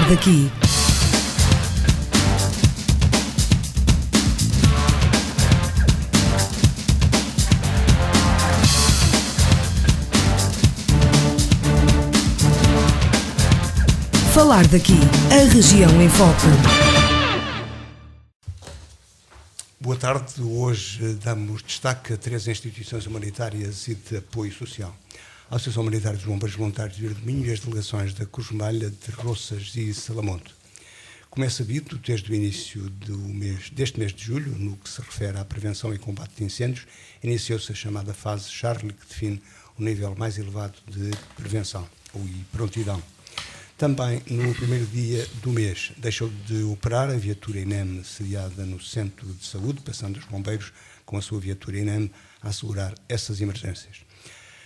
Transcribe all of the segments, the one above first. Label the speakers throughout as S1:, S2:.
S1: Falar daqui. Falar daqui, a região em foco.
S2: Boa tarde. Hoje damos destaque a 3 instituições humanitárias e de apoio social. A Associação Humanitária dos Bombeiros Voluntários de Verde Minho e as delegações da Cruz Vermelha de Roças e Salamonte. Como é sabido, desde o início deste mês de julho, no que se refere à prevenção e combate de incêndios, iniciou-se a chamada fase Charlie, que define o nível mais elevado de prevenção e prontidão. Também, no primeiro dia do mês, deixou de operar a viatura INEM sediada no Centro de Saúde, passando os bombeiros com a sua viatura INEM a assegurar essas emergências.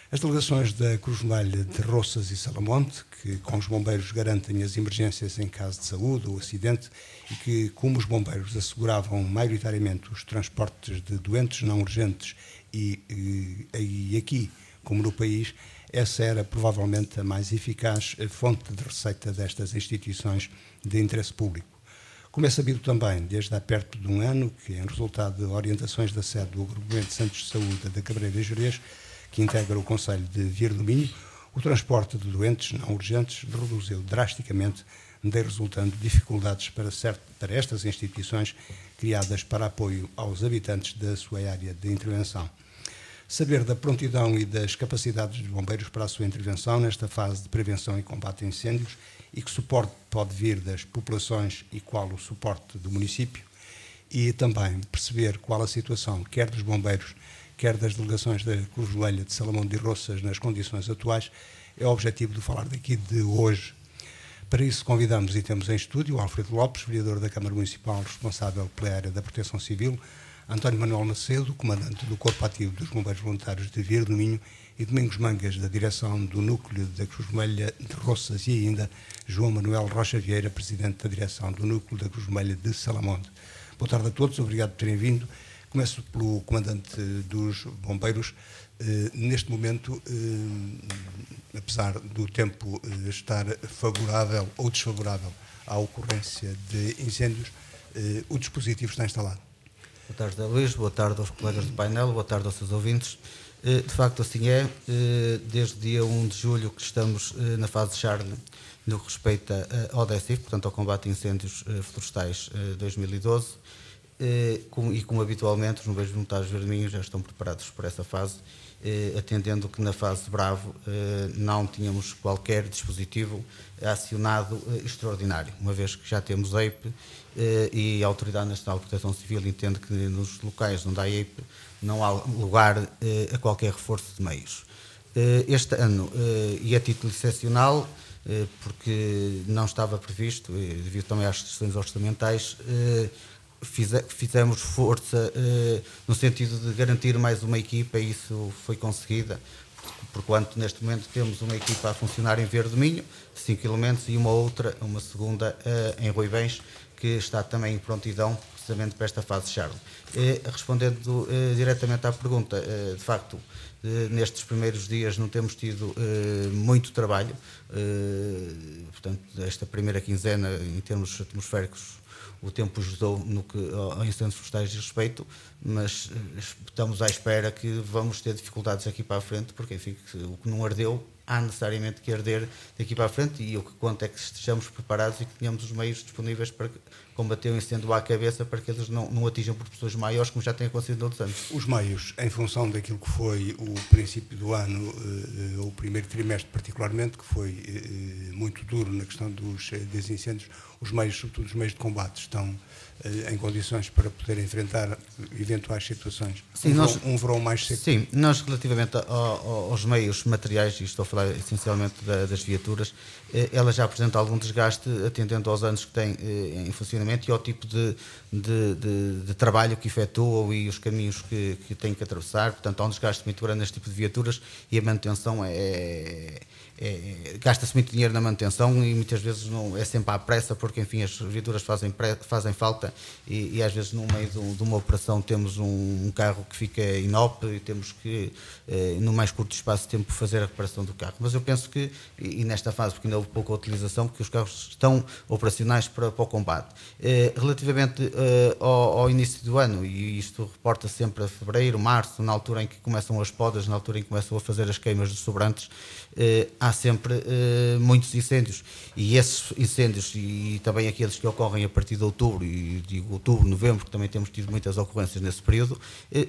S2: As delegações da Cruz Vermelha de Roças e Salamonte, que com os bombeiros garantem as emergências em caso de saúde ou acidente e que, como os bombeiros asseguravam maioritariamente os transportes de doentes não urgentes e aqui, como no país, essa era provavelmente a mais eficaz fonte de receita destas instituições de interesse público. Como é sabido também, desde há perto de um ano, que em resultado de orientações da sede do Agrupamento de Centros de Saúde da Cabreira e Gerês, que integra o Concelho de Verde Minho, o transporte de doentes não urgentes reduziu drasticamente, daí resultando dificuldades para estas instituições criadas para apoio aos habitantes da sua área de intervenção. Saber da prontidão e das capacidades dos bombeiros para a sua intervenção nesta fase de prevenção e combate a incêndios e que suporte pode vir das populações e qual o suporte do município, e também perceber qual a situação, quer dos bombeiros, quer das delegações da Cruz Vermelha de Salamonte e Roças nas condições atuais, é o objetivo do Falar daqui de hoje. Para isso convidamos e temos em estúdio o Alfredo Lopes, vereador da Câmara Municipal responsável pela área da Proteção Civil, António Manuel Macedo, comandante do Corpo Ativo dos Bombeiros Voluntários de Verde Minho, e Domingos Mangas, da direção do Núcleo da Cruz Vermelha de Roças, e ainda João Manuel Rocha Vieira, presidente da direção do Núcleo da Cruz Vermelha de Salamonte. Boa tarde a todos, obrigado por terem vindo. Começo pelo comandante dos bombeiros. Neste momento, apesar do tempo estar favorável ou desfavorável à ocorrência de incêndios, o dispositivo está instalado.
S3: Boa tarde, Luís. Boa tarde aos colegas do painel. Boa tarde aos seus ouvintes. De facto, assim é. Desde o dia 1 de julho que estamos na fase Charlie no que respeita ao DECIF, portanto ao combate a incêndios florestais 2012. E como habitualmente os bombeiros voluntários vermelhos já estão preparados para essa fase, atendendo que na fase Bravo não tínhamos qualquer dispositivo acionado extraordinário, uma vez que já temos EIP e a Autoridade Nacional de Proteção Civil entende que nos locais onde há EIP não há lugar a qualquer reforço de meios. Este ano, e a título excepcional, porque não estava previsto, devido também às restrições orçamentais, fizemos força no sentido de garantir mais uma equipa, e isso foi conseguida, porquanto neste momento temos uma equipa a funcionar em Verde Minho, 5 elementos, e uma segunda em Ruivães, que está também em prontidão precisamente para esta fase Charlie. Respondendo diretamente à pergunta, de facto, nestes primeiros dias não temos tido muito trabalho, portanto, esta primeira quinzena, em termos atmosféricos, o tempo ajudou no que a incêndios florestais diz respeito, mas estamos à espera que vamos ter dificuldades aqui para a frente, porque enfim, o que não ardeu há necessariamente que arder daqui para a frente, e o que conta é que estejamos preparados e que tenhamos os meios disponíveis para combater o incêndio à cabeça, para que eles não atinjam proporções maiores, como já tem acontecido noutros anos. Os
S2: meios, em função daquilo que foi o princípio do ano, o primeiro trimestre particularmente, que foi muito duro na questão dos incêndios, os meios, sobretudo os meios de combate, estão em condições para poder enfrentar eventuais situações? Sim, um verão mais seco?
S3: Sim, nós relativamente aos meios materiais, e estou a falar essencialmente das viaturas, elas já apresentam algum desgaste atendendo aos anos que têm em funcionamento e ao tipo de trabalho que efetuam e os caminhos que têm que atravessar. Portanto, há um desgaste muito grande neste tipo de viaturas e a manutenção é gasta-se muito dinheiro na manutenção e muitas vezes não é sempre à pressa, porque enfim as viaturas fazem falta e às vezes no meio de uma operação temos um carro que fica inópero e temos que no mais curto espaço de tempo fazer a reparação do carro. Mas eu penso que, e nesta fase, porque ainda houve pouca utilização, que os carros estão operacionais para o combate. Relativamente ao início do ano, e isto reporta sempre a fevereiro, março, na altura em que começam as podas, na altura em que começam a fazer as queimas de sobrantes, há sempre muitos incêndios, e esses incêndios e também aqueles que ocorrem a partir de outubro, e digo outubro, novembro, que também temos tido muitas ocorrências nesse período,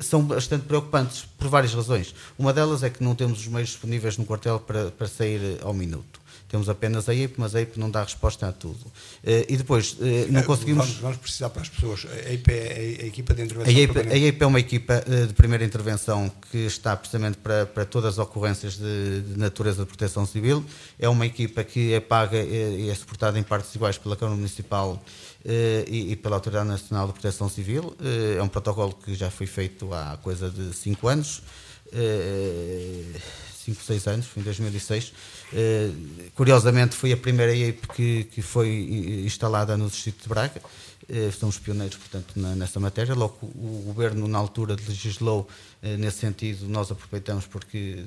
S3: são bastante preocupantes por várias razões. Uma delas é que não temos os meios disponíveis no quartel para sair ao minuto. Temos apenas a EIP, mas a EIP não dá resposta a tudo. E depois, não conseguimos...
S2: Vamos precisar para as pessoas. A EIP é a equipa de intervenção
S3: A EIP é uma equipa de primeira intervenção que está precisamente para todas as ocorrências de natureza de proteção civil. É uma equipa que é paga e é suportada em partes iguais pela Câmara Municipal e pela Autoridade Nacional de Proteção Civil. É um protocolo que já foi feito há coisa de 5 anos. 5, 6 anos, foi em 2006. Curiosamente foi a primeira EIP que foi instalada no Distrito de Braga. Somos pioneiros, portanto, nessa matéria. Logo o Governo, na altura, legislou nesse sentido, nós aproveitamos porque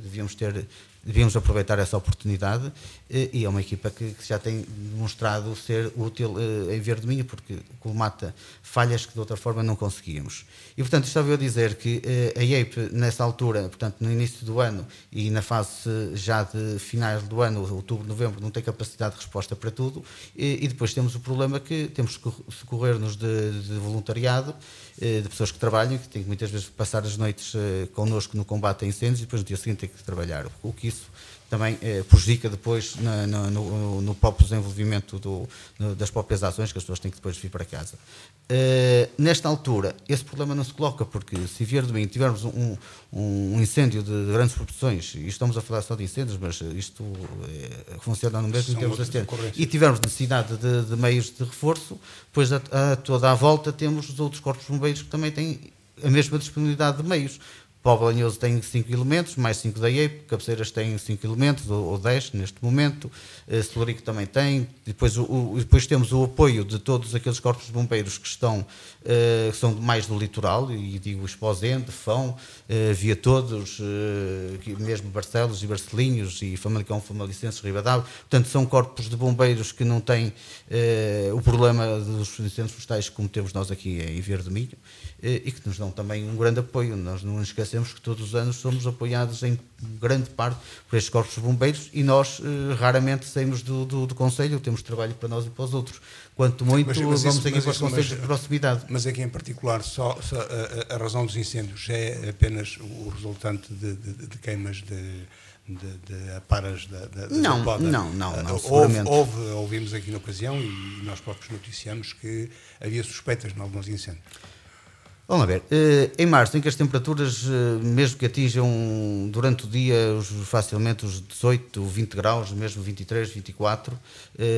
S3: devíamos aproveitar essa oportunidade, e é uma equipa que já tem demonstrado ser útil em Verdeminho, porque colmata falhas que de outra forma não conseguíamos. E, portanto, estava eu a dizer que a EIP, nessa altura, portanto, no início do ano e na fase já de finais do ano, outubro, novembro, não tem capacidade de resposta para tudo, e depois temos o problema que temos que socorrer-nos de voluntariado, de pessoas que trabalham, que têm que muitas vezes passar as noites connosco no combate a incêndios e depois no dia seguinte têm que trabalhar. O que isso também prejudica depois no próprio desenvolvimento das próprias ações, que as pessoas têm que depois vir para casa. Nesta altura, esse problema não se coloca, porque se Verdeminho tivermos um incêndio de grandes proporções, e estamos a falar só de incêndios, mas isto funciona no mesmo em termos de acidentes, e tivermos necessidade de meios de reforço, depois toda à volta temos os outros corpos de bombeiros que também têm a mesma disponibilidade de meios. Póvoa de Lanhoso tem 5 elementos, mais 5 da EIP, Cabeceiras tem 5 elementos, ou 10 neste momento, Celurico também tem, depois temos o apoio de todos aqueles corpos de bombeiros que são mais do litoral, e digo Esposende, Fão, Via Todos, mesmo Barcelos e Barcelinhos, e Famalicão, Famalicenses, Ribadavia, portanto são corpos de bombeiros que não têm o problema dos incêndios florestais como temos nós aqui em Verdeminho, e que nos dão também um grande apoio. Nós não nos esquecemos que todos os anos somos apoiados em grande parte por estes corpos de bombeiros, e nós raramente saímos do Conselho, temos trabalho para nós e para os outros. Quanto muito, vamos aqui para os Conselhos de proximidade.
S2: Mas aqui em particular, só a razão dos incêndios é apenas o resultante de queimas de aparas da poda?
S3: Não.
S2: Ouvimos aqui na ocasião, e nós próprios noticiamos que havia suspeitas em alguns incêndios.
S3: Vamos ver, em março, em que as temperaturas, mesmo que atinjam durante o dia facilmente os 18, 20 graus, mesmo 23, 24,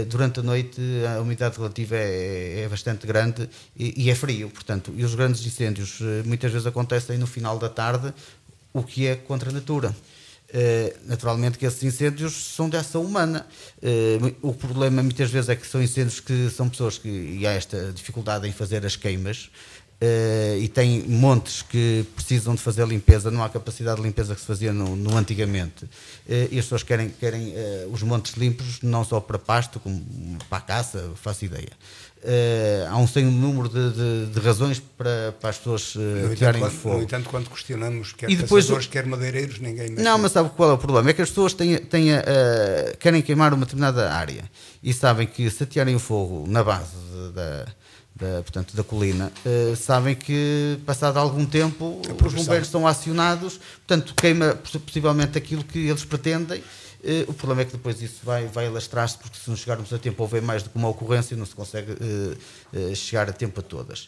S3: durante a noite a umidade relativa é bastante grande e é frio, portanto, e os grandes incêndios muitas vezes acontecem no final da tarde, o que é contra a natura. Naturalmente que esses incêndios são de ação humana. O problema muitas vezes é que são incêndios que são pessoas e há esta dificuldade em fazer as queimas, e tem montes que precisam de fazer limpeza, não há capacidade de limpeza que se fazia no antigamente, e as pessoas querem os montes limpos, não só para pasto, como para a caça, faço ideia. Há um sem número de razões para as pessoas tirarem fogo.
S2: No entanto, quando questionamos quer caçadores, quer madeireiros, ninguém mexe.
S3: Não, mas sabe qual é o problema? É que as pessoas querem queimar uma determinada área e sabem que se atearem o fogo na base portanto, da colina, sabem que passado algum tempo os bombeiros são acionados, portanto queima possivelmente aquilo que eles pretendem. O problema é que depois isso vai alastrar-se, porque se não chegarmos a tempo, houver mais do que uma ocorrência, não se consegue chegar a tempo a todas.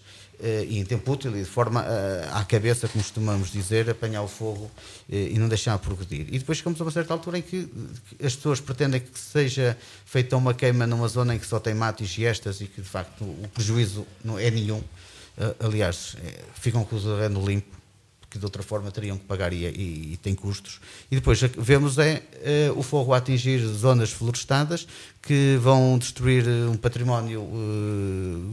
S3: E em tempo útil e de forma à cabeça, como costumamos dizer, apanhar o fogo e não deixar progredir. E depois chegamos a uma certa altura em que as pessoas pretendem que seja feita uma queima numa zona em que só tem mato e giestas e que de facto o prejuízo não é nenhum. Aliás, ficam com o terreno limpo, que de outra forma teriam que pagar e tem custos. E depois vemos o fogo a atingir zonas florestadas que vão destruir um património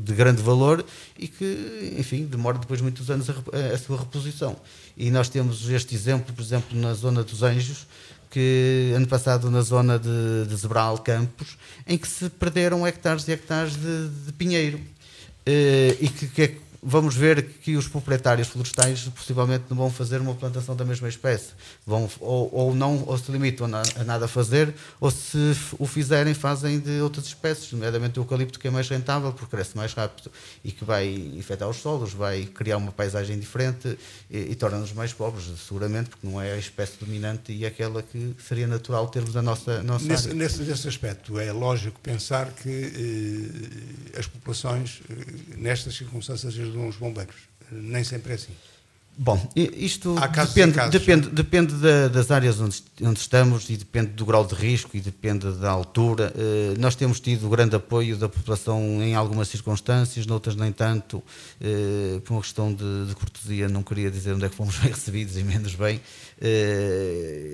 S3: de grande valor e que, enfim, demora depois muitos anos a sua reposição. E nós temos este exemplo, por exemplo, na zona dos Anjos, que ano passado na zona de Zebral Campos, em que se perderam hectares e hectares de pinheiro. E que vamos ver que os proprietários florestais possivelmente não vão fazer uma plantação da mesma espécie, ou se limitam a nada fazer, ou se o fizerem fazem de outras espécies, nomeadamente o eucalipto, que é mais rentável porque cresce mais rápido e que vai afetar os solos, vai criar uma paisagem diferente e torna-nos mais pobres, seguramente, porque não é a espécie dominante e aquela que seria natural termos na nossa área.
S2: Nesse aspecto, é lógico pensar que as populações, nestas circunstâncias, ajudam os bombeiros. Nem sempre é assim.
S3: Bom, isto
S2: depende
S3: das áreas onde estamos e depende do grau de risco e depende da altura. Nós temos tido grande apoio da população em algumas circunstâncias, noutras nem tanto. Por uma questão de cortesia, não queria dizer onde é que fomos bem recebidos e menos bem.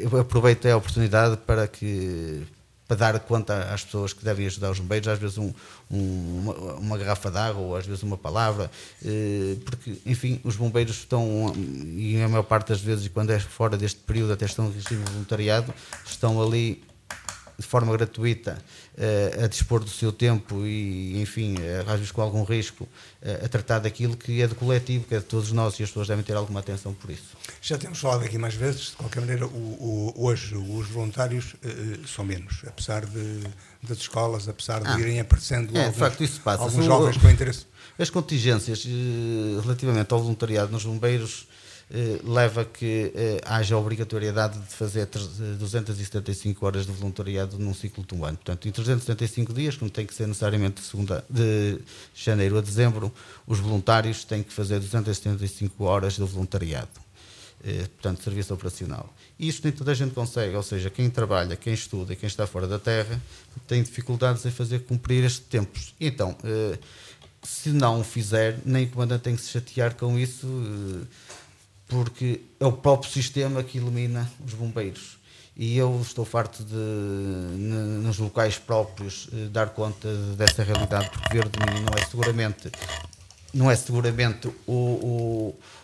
S3: Eu aproveito a oportunidade para dar conta às pessoas que devem ajudar os bombeiros, às vezes uma garrafa de água ou às vezes uma palavra, porque, enfim, os bombeiros estão, e a maior parte das vezes, quando é fora deste período, até estão em regime de voluntariado, estão ali de forma gratuita a dispor do seu tempo e, enfim, às vezes com algum risco, a tratar daquilo que é do coletivo, que é de todos nós, e as pessoas devem ter alguma atenção por isso.
S2: Já temos falado aqui mais vezes, de qualquer maneira, hoje os voluntários são menos, apesar das escolas, apesar de irem aparecendo alguns jovens com interesse.
S3: As contingências relativamente ao voluntariado nos bombeiros leva a que haja a obrigatoriedade de fazer 275 horas de voluntariado num ciclo de um ano. Portanto, em 375 dias, que não tem que ser necessariamente de janeiro a dezembro, os voluntários têm que fazer 275 horas de voluntariado. Portanto, serviço operacional. E isto nem toda a gente consegue, ou seja, quem trabalha, quem estuda e quem está fora da terra tem dificuldades em fazer cumprir estes tempos. Então, se não o fizer, nem o comandante tem que se chatear com isso, porque é o próprio sistema que elimina os bombeiros. E eu estou farto de, nos locais próprios, dar conta dessa realidade, porque ver de mim não é seguramente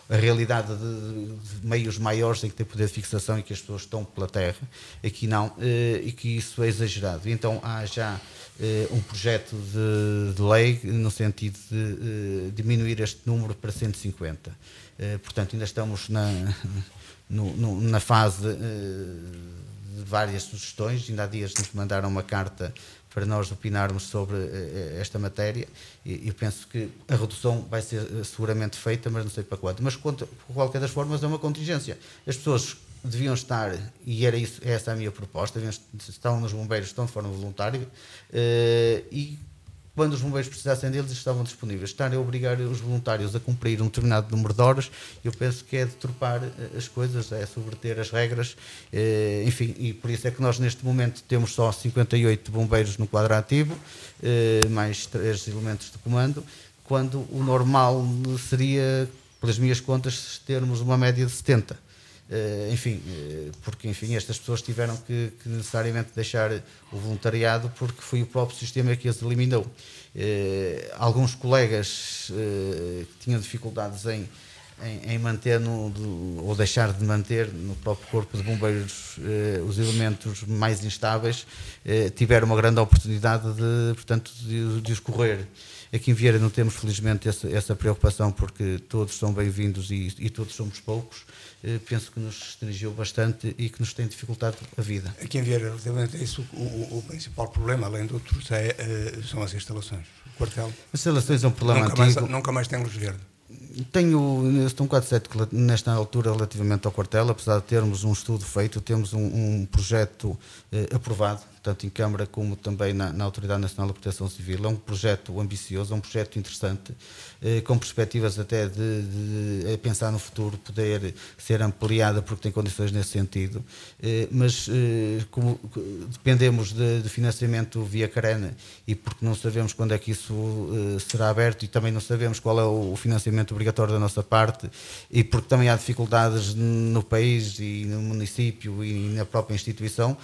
S3: a realidade de meios maiores em que tem poder de fixação e que as pessoas estão pela terra. Aqui não, e que isso é exagerado. Então há já um projeto de lei no sentido de diminuir este número para 150. Portanto, ainda estamos na fase de várias sugestões. Ainda há dias nos mandaram uma carta para nós opinarmos sobre esta matéria, e eu penso que a redução vai ser seguramente feita, mas não sei para quanto. Mas, por qualquer das formas, é uma contingência. As pessoas deviam estar, e essa é a minha proposta, estão nos bombeiros, estão de forma voluntária, e quando os bombeiros precisassem deles, estavam disponíveis. Estarem a obrigar os voluntários a cumprir um determinado número de horas, eu penso que é deturpar as coisas, é subverter as regras, enfim, e por isso é que nós neste momento temos só 58 bombeiros no quadro ativo, mais 3 elementos de comando, quando o normal seria, pelas minhas contas, termos uma média de 70. Porque estas pessoas tiveram que necessariamente deixar o voluntariado porque foi o próprio sistema que as eliminou. Alguns colegas que tinham dificuldades em manter ou deixar de manter no próprio corpo de bombeiros os elementos mais instáveis, tiveram uma grande oportunidade de os correr. Aqui em Vieira não temos, felizmente, essa preocupação, porque todos são bem-vindos e todos somos poucos. Penso que nos restringiu bastante e que nos tem dificultado a vida.
S2: Aqui em Vieira, relativamente a isso, o principal problema, além de outros, são as instalações. O quartel.
S3: As instalações é um problema antigo.
S2: Nunca mais tem luz verde.
S3: Estou um quadro cético nesta altura relativamente ao quartel, apesar de termos um estudo feito, temos um projeto aprovado, tanto em Câmara como também na Autoridade Nacional de Proteção Civil. É um projeto ambicioso, é um projeto interessante, com perspectivas até de pensar no futuro, poder ser ampliada, porque tem condições nesse sentido, mas como dependemos de financiamento via Carena, e porque não sabemos quando é que isso será aberto, e também não sabemos qual é o financiamento obrigatório obrigatório da nossa parte, e porque também há dificuldades no país e no município e na própria instituição,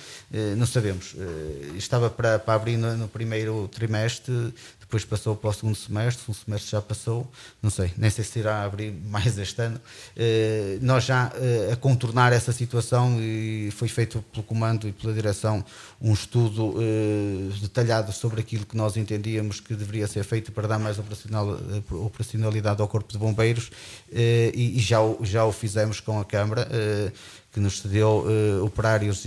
S3: não sabemos. Estava para abrir no primeiro trimestre, depois passou para o segundo semestre já passou, não sei, nem sei se irá abrir mais este ano. Nós já a contornar essa situação, e foi feito pelo comando e pela direção um estudo detalhado sobre aquilo que nós entendíamos que deveria ser feito para dar mais operacionalidade ao Corpo de Bombeiros, e já o fizemos com a Câmara, que nos cedeu operários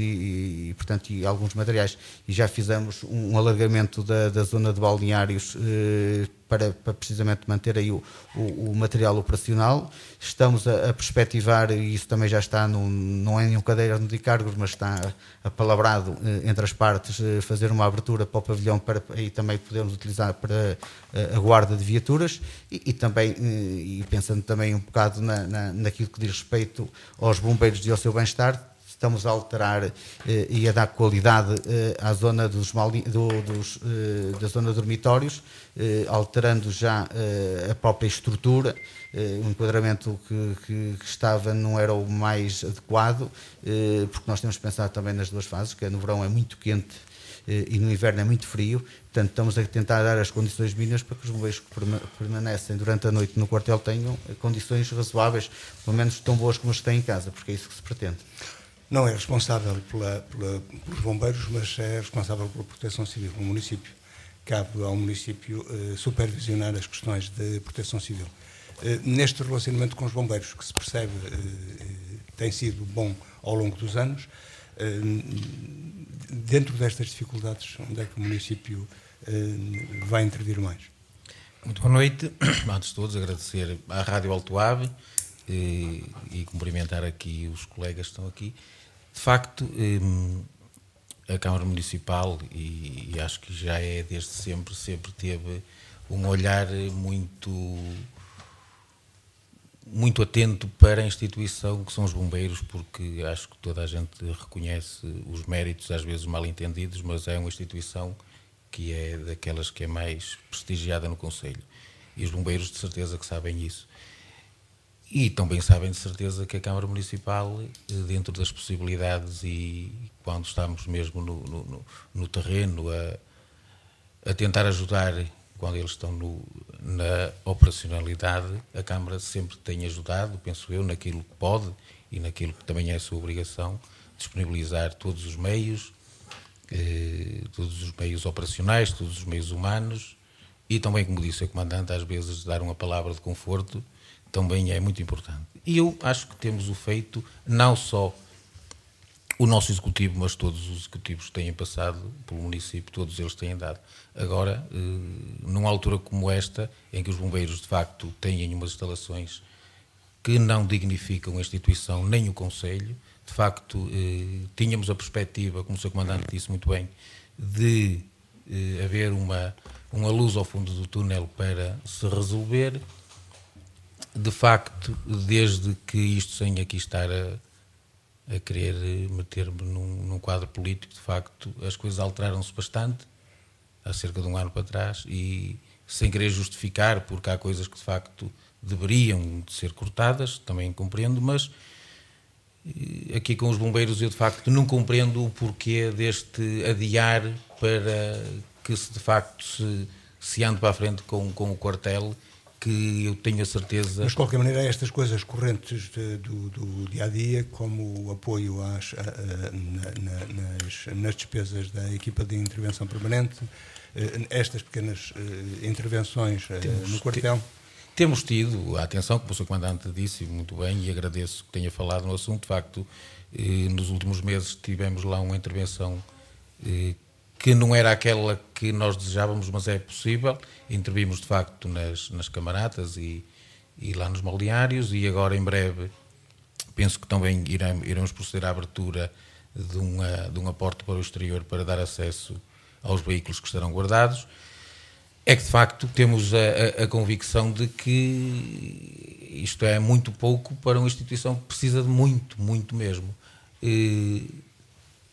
S3: portanto, e alguns materiais, e já fizemos um alargamento da zona de balneários para precisamente manter aí o material operacional. Estamos a perspectivar, e isso também já está, não é nenhum caderno de encargos, mas está apalavrado entre as partes, fazer uma abertura para o pavilhão, para aí também podermos utilizar para a guarda de viaturas, e também, e pensando também um bocado naquilo que diz respeito aos bombeiros e ao seu bem-estar, estamos a alterar e a dar qualidade à zona da zona de dormitórios, alterando já a própria estrutura. O enquadramento que estava não era o mais adequado, porque nós temos que pensar também nas duas fases, que no verão é muito quente e no inverno é muito frio. Portanto, estamos a tentar dar as condições mínimas para que os bombeiros que permanecem durante a noite no quartel tenham condições razoáveis, pelo menos tão boas como as que têm em casa, porque é isso que se pretende.
S2: Não é responsável pelos bombeiros, mas é responsável pela proteção civil no município. Cabe ao município supervisionar as questões de proteção civil. Neste relacionamento com os bombeiros, que se percebe tem sido bom ao longo dos anos, dentro destas dificuldades, onde é que o município vai intervir mais?
S4: Muito boa noite. Antes de todos, agradecer à Rádio Alto Ave e cumprimentar aqui os colegas que estão aqui. De facto, a Câmara Municipal, e acho que já é desde sempre teve um olhar muito atento para a instituição que são os bombeiros, porque acho que toda a gente reconhece os méritos, às vezes mal entendidos, mas é uma instituição que é daquelas que é mais prestigiada no Concelho. E os bombeiros de certeza que sabem isso. E também sabem de certeza que a Câmara Municipal, dentro das possibilidades e quando estamos mesmo no terreno a tentar ajudar, quando eles estão na operacionalidade, a Câmara sempre tem ajudado, penso eu, naquilo que pode e naquilo que também é a sua obrigação, disponibilizar todos os meios operacionais, todos os meios humanos, e também, como disse a Comandante, às vezes dar uma palavra de conforto também é muito importante. E eu acho que temos o feito, não só o nosso Executivo, mas todos os Executivos que têm passado pelo município, todos eles têm dado. Agora, numa altura como esta, em que os bombeiros, de facto, têm umas instalações que não dignificam a instituição nem o Concelho, de facto, tínhamos a perspectiva, como o Sr. Comandante disse muito bem, de haver uma luz ao fundo do túnel para se resolver. De facto, desde que isto, sem aqui estar a querer meter-me num quadro político, de facto, as coisas alteraram-se bastante, há cerca de um ano para trás, e sem querer justificar, porque há coisas que de facto deveriam de ser cortadas, também compreendo, mas aqui com os bombeiros eu de facto não compreendo o porquê deste adiar para que se de facto se ande para a frente com o quartel, que eu tenho a certeza...
S2: Mas, de qualquer maneira, estas coisas correntes do dia-a-dia, como o apoio nas despesas da equipa de intervenção permanente, estas pequenas intervenções no quartel...
S4: Temos tido a atenção, como o Sr. Comandante disse muito bem, e agradeço que tenha falado no assunto. De facto, nos últimos meses tivemos lá uma intervenção que não era aquela que nós desejávamos, mas é possível. Intervimos, de facto, nas camaratas e lá nos balneários, e agora, em breve, penso que também iremos proceder à abertura de um aporte para o exterior para dar acesso aos veículos que estarão guardados. É que, de facto, temos a convicção de que isto é muito pouco para uma instituição que precisa de muito, muito mesmo.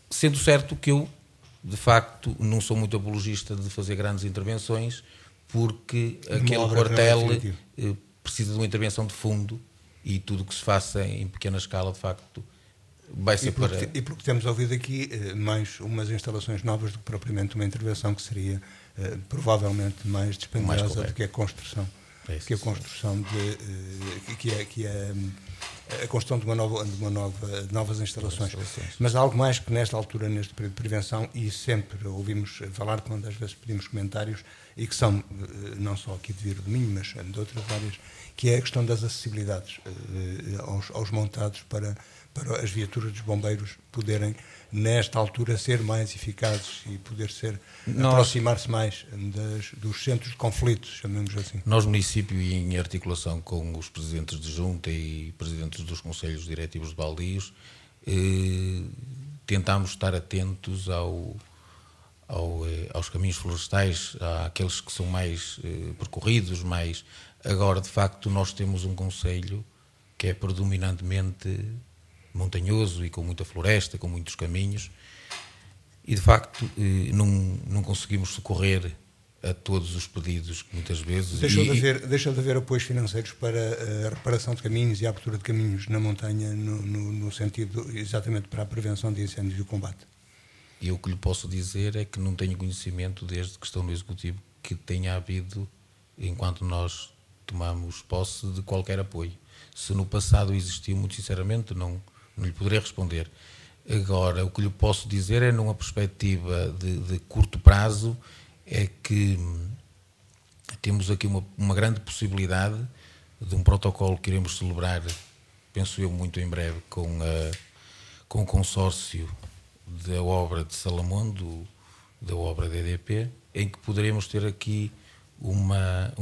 S4: Sendo certo que eu, de facto, não sou muito apologista de fazer grandes intervenções, porque aquele quartel precisa de uma intervenção de fundo, e tudo o que se faça em pequena escala, de facto, vai ser
S2: E porque temos ouvido aqui mais umas instalações novas do que propriamente uma intervenção que seria provavelmente mais dispendiosa do que a construção. Que a construção a construção de novas instalações. Mas há algo mais que nesta altura, neste período de prevenção, e sempre ouvimos falar quando às vezes pedimos comentários, e que são não só aqui de Viro do Minho, mas de outras áreas, que é a questão das acessibilidades aos montados para as viaturas dos bombeiros poderem, nesta altura, ser mais eficazes e poder aproximar-se mais dos centros de conflitos, chamemos assim.
S4: Nós, município, e em articulação com os presidentes de junta e presidentes dos conselhos diretivos de baldios, tentámos estar atentos aos caminhos florestais, àqueles que são mais percorridos, mais... Agora, de facto, nós temos um concelho que é predominantemente montanhoso e com muita floresta, com muitos caminhos, e de facto não conseguimos socorrer a todos os pedidos que muitas vezes...
S2: Deixou de haver apoios financeiros para a reparação de caminhos e a abertura de caminhos na montanha, no sentido exatamente para a prevenção de incêndios e o combate.
S4: E o que lhe posso dizer é que não tenho conhecimento, desde que estou no Executivo, que tenha havido, enquanto nós tomamos posse, de qualquer apoio. Se no passado existiu, muito sinceramente, não lhe poderei responder. Agora, o que lhe posso dizer é, numa perspectiva de curto prazo, é que temos aqui uma grande possibilidade de um protocolo que iremos celebrar, penso eu, muito em breve, com o consórcio da obra de Salamonde, da obra da EDP, em que poderemos ter aqui uma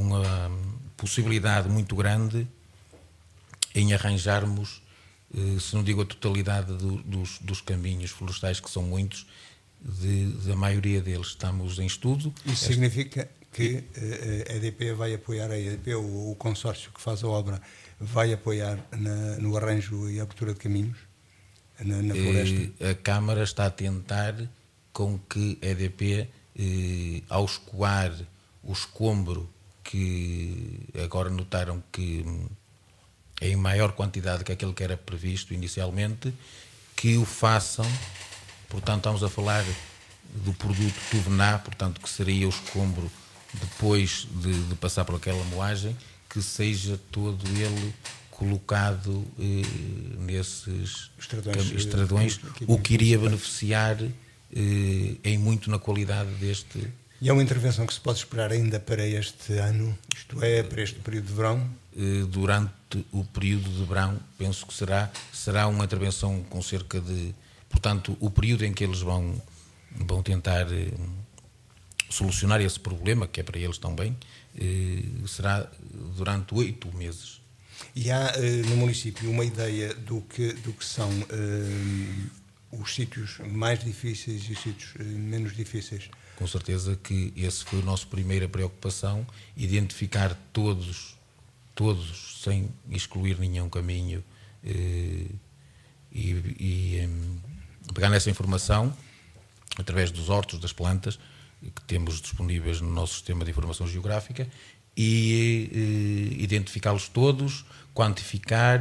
S4: possibilidade muito grande em arranjarmos, se não digo a totalidade dos caminhos florestais, que são muitos, da maioria deles estamos em estudo.
S2: Isso significa que a EDP vai apoiar, o consórcio que faz a obra vai apoiar no arranjo e abertura de caminhos na floresta?
S4: A Câmara está a tentar com que a EDP, ao escoar o escombro, que agora notaram que é em maior quantidade que aquele que era previsto inicialmente, que o façam. Portanto, estamos a falar do produto Tuvená, portanto, que seria o escombro depois de passar por aquela moagem, que seja todo ele colocado nesses estradões, o que iria beneficiar em muito na qualidade deste...
S2: E é uma intervenção que se pode esperar ainda para este ano, isto é, para este período de verão?
S4: Durante o período de verão, penso que será uma intervenção com cerca de... Portanto, o período em que eles vão tentar solucionar esse problema, que é para eles também, será durante 8 meses.
S2: E há no município uma ideia do que são os sítios mais difíceis e os sítios menos difíceis?
S4: Com certeza que esse foi a nossa primeira preocupação, identificar todos, sem excluir nenhum caminho, e pegar nessa informação, através dos hortos, das plantas, que temos disponíveis no nosso sistema de informação geográfica, e identificá-los todos, quantificar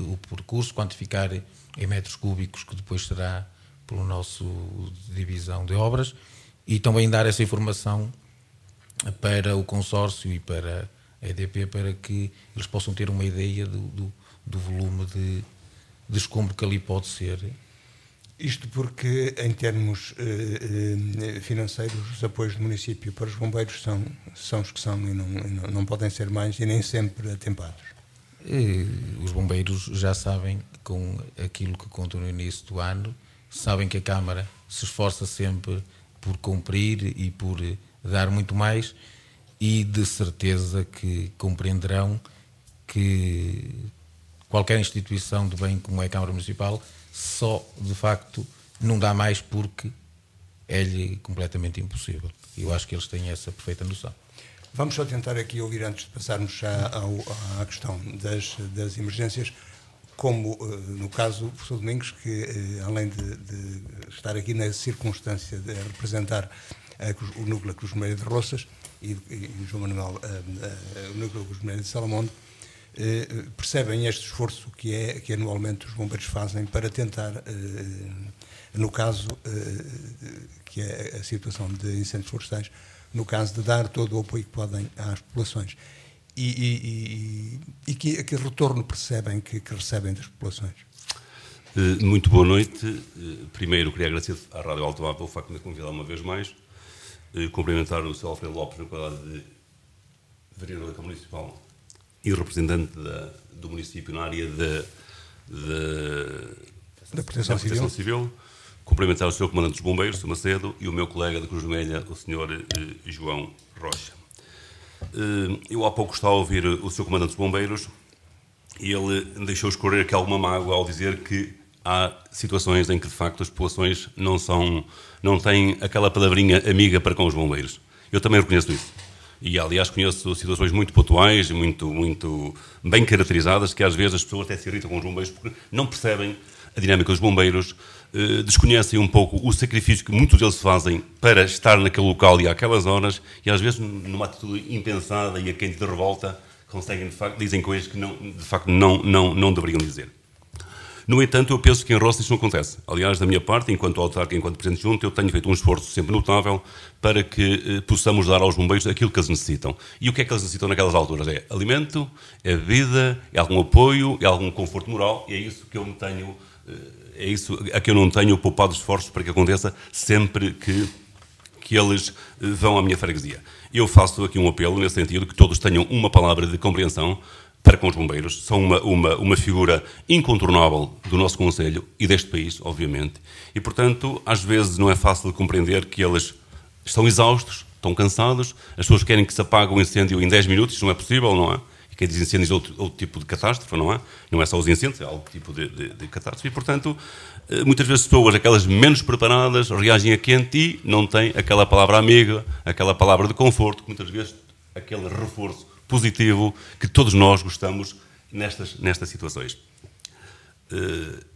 S4: o percurso, quantificar em metros cúbicos, que depois será pelo nosso divisão de obras, e também dar essa informação para o consórcio e para a EDP, para que eles possam ter uma ideia do volume de escombro que ali pode ser.
S2: Isto porque, em termos financeiros, os apoios do município para os bombeiros são os que são, e não podem ser mais, e nem sempre atempados.
S4: Os bombeiros já sabem, com aquilo que contam no início do ano, sabem que a Câmara se esforça sempre por cumprir e por dar muito mais, e de certeza que compreenderão que qualquer instituição de bem como é a Câmara Municipal só, de facto, não dá mais porque é-lhe completamente impossível. Eu acho que eles têm essa perfeita noção.
S2: Vamos só tentar aqui ouvir, antes de passarmos já à questão das emergências, como no caso do professor Domingos, que além de estar aqui na circunstância de representar o núcleo Cruz Vermelha de Roças, e João Manuel, o Núcleo Cosmonélia de Salamonde, percebem este esforço que anualmente os bombeiros fazem para tentar, no caso, que é a situação de incêndios florestais, no caso de dar todo o apoio que podem às populações. E que retorno percebem que recebem das populações?
S5: Muito boa noite. Primeiro, queria agradecer à Rádio Alto pelo facto de me convidar uma vez mais. Cumprimentar o Sr. Alfredo Lopes na qualidade de vereador da Câmara Municipal e representante do município na área da Proteção Civil. Cumprimentar o Sr. Comandante dos Bombeiros, o Sr. Macedo, e o meu colega da Cruz Vermelha, o Sr. João Rocha. Eu há pouco estava a ouvir o Sr. Comandante dos Bombeiros e ele deixou escorrer aqui alguma mágoa ao dizer que há situações em que, de facto, as populações não têm aquela palavrinha amiga para com os bombeiros. Eu também reconheço isso. E, aliás, conheço situações muito pontuais e muito bem caracterizadas que, às vezes, as pessoas até se irritam com os bombeiros porque não percebem a dinâmica dos bombeiros, desconhecem um pouco o sacrifício que muitos deles fazem para estar naquele local e àquelas horas, e, às vezes, numa atitude impensada e a quente de revolta, conseguem, de facto, dizem coisas que, de facto, não deveriam dizer. No entanto, eu penso que em Roça isso não acontece. Aliás, da minha parte, enquanto autarca, enquanto presidente junto, eu tenho feito um esforço sempre notável para que possamos dar aos bombeiros aquilo que eles necessitam. E o que é que eles necessitam naquelas alturas? É alimento, é vida, é algum apoio, é algum conforto moral, e é isso que eu me tenho, é isso a que eu não tenho poupado esforços para que aconteça sempre que eles vão à minha freguesia. Eu faço aqui um apelo nesse sentido, que todos tenham uma palavra de compreensão para com os bombeiros. São uma figura incontornável do nosso Conselho e deste país, obviamente. E, portanto, às vezes não é fácil de compreender que eles estão exaustos, estão cansados, as pessoas querem que se apague o incêndio em 10 minutos, isso não é possível, não é? E quem diz incêndios é outro tipo de catástrofe, não é? Não é só os incêndios, é outro tipo de catástrofe. E, portanto, muitas vezes pessoas, aquelas menos preparadas, reagem a quente e não têm aquela palavra amiga, aquela palavra de conforto, que muitas vezes aquele reforço positivo que todos nós gostamos nestas situações.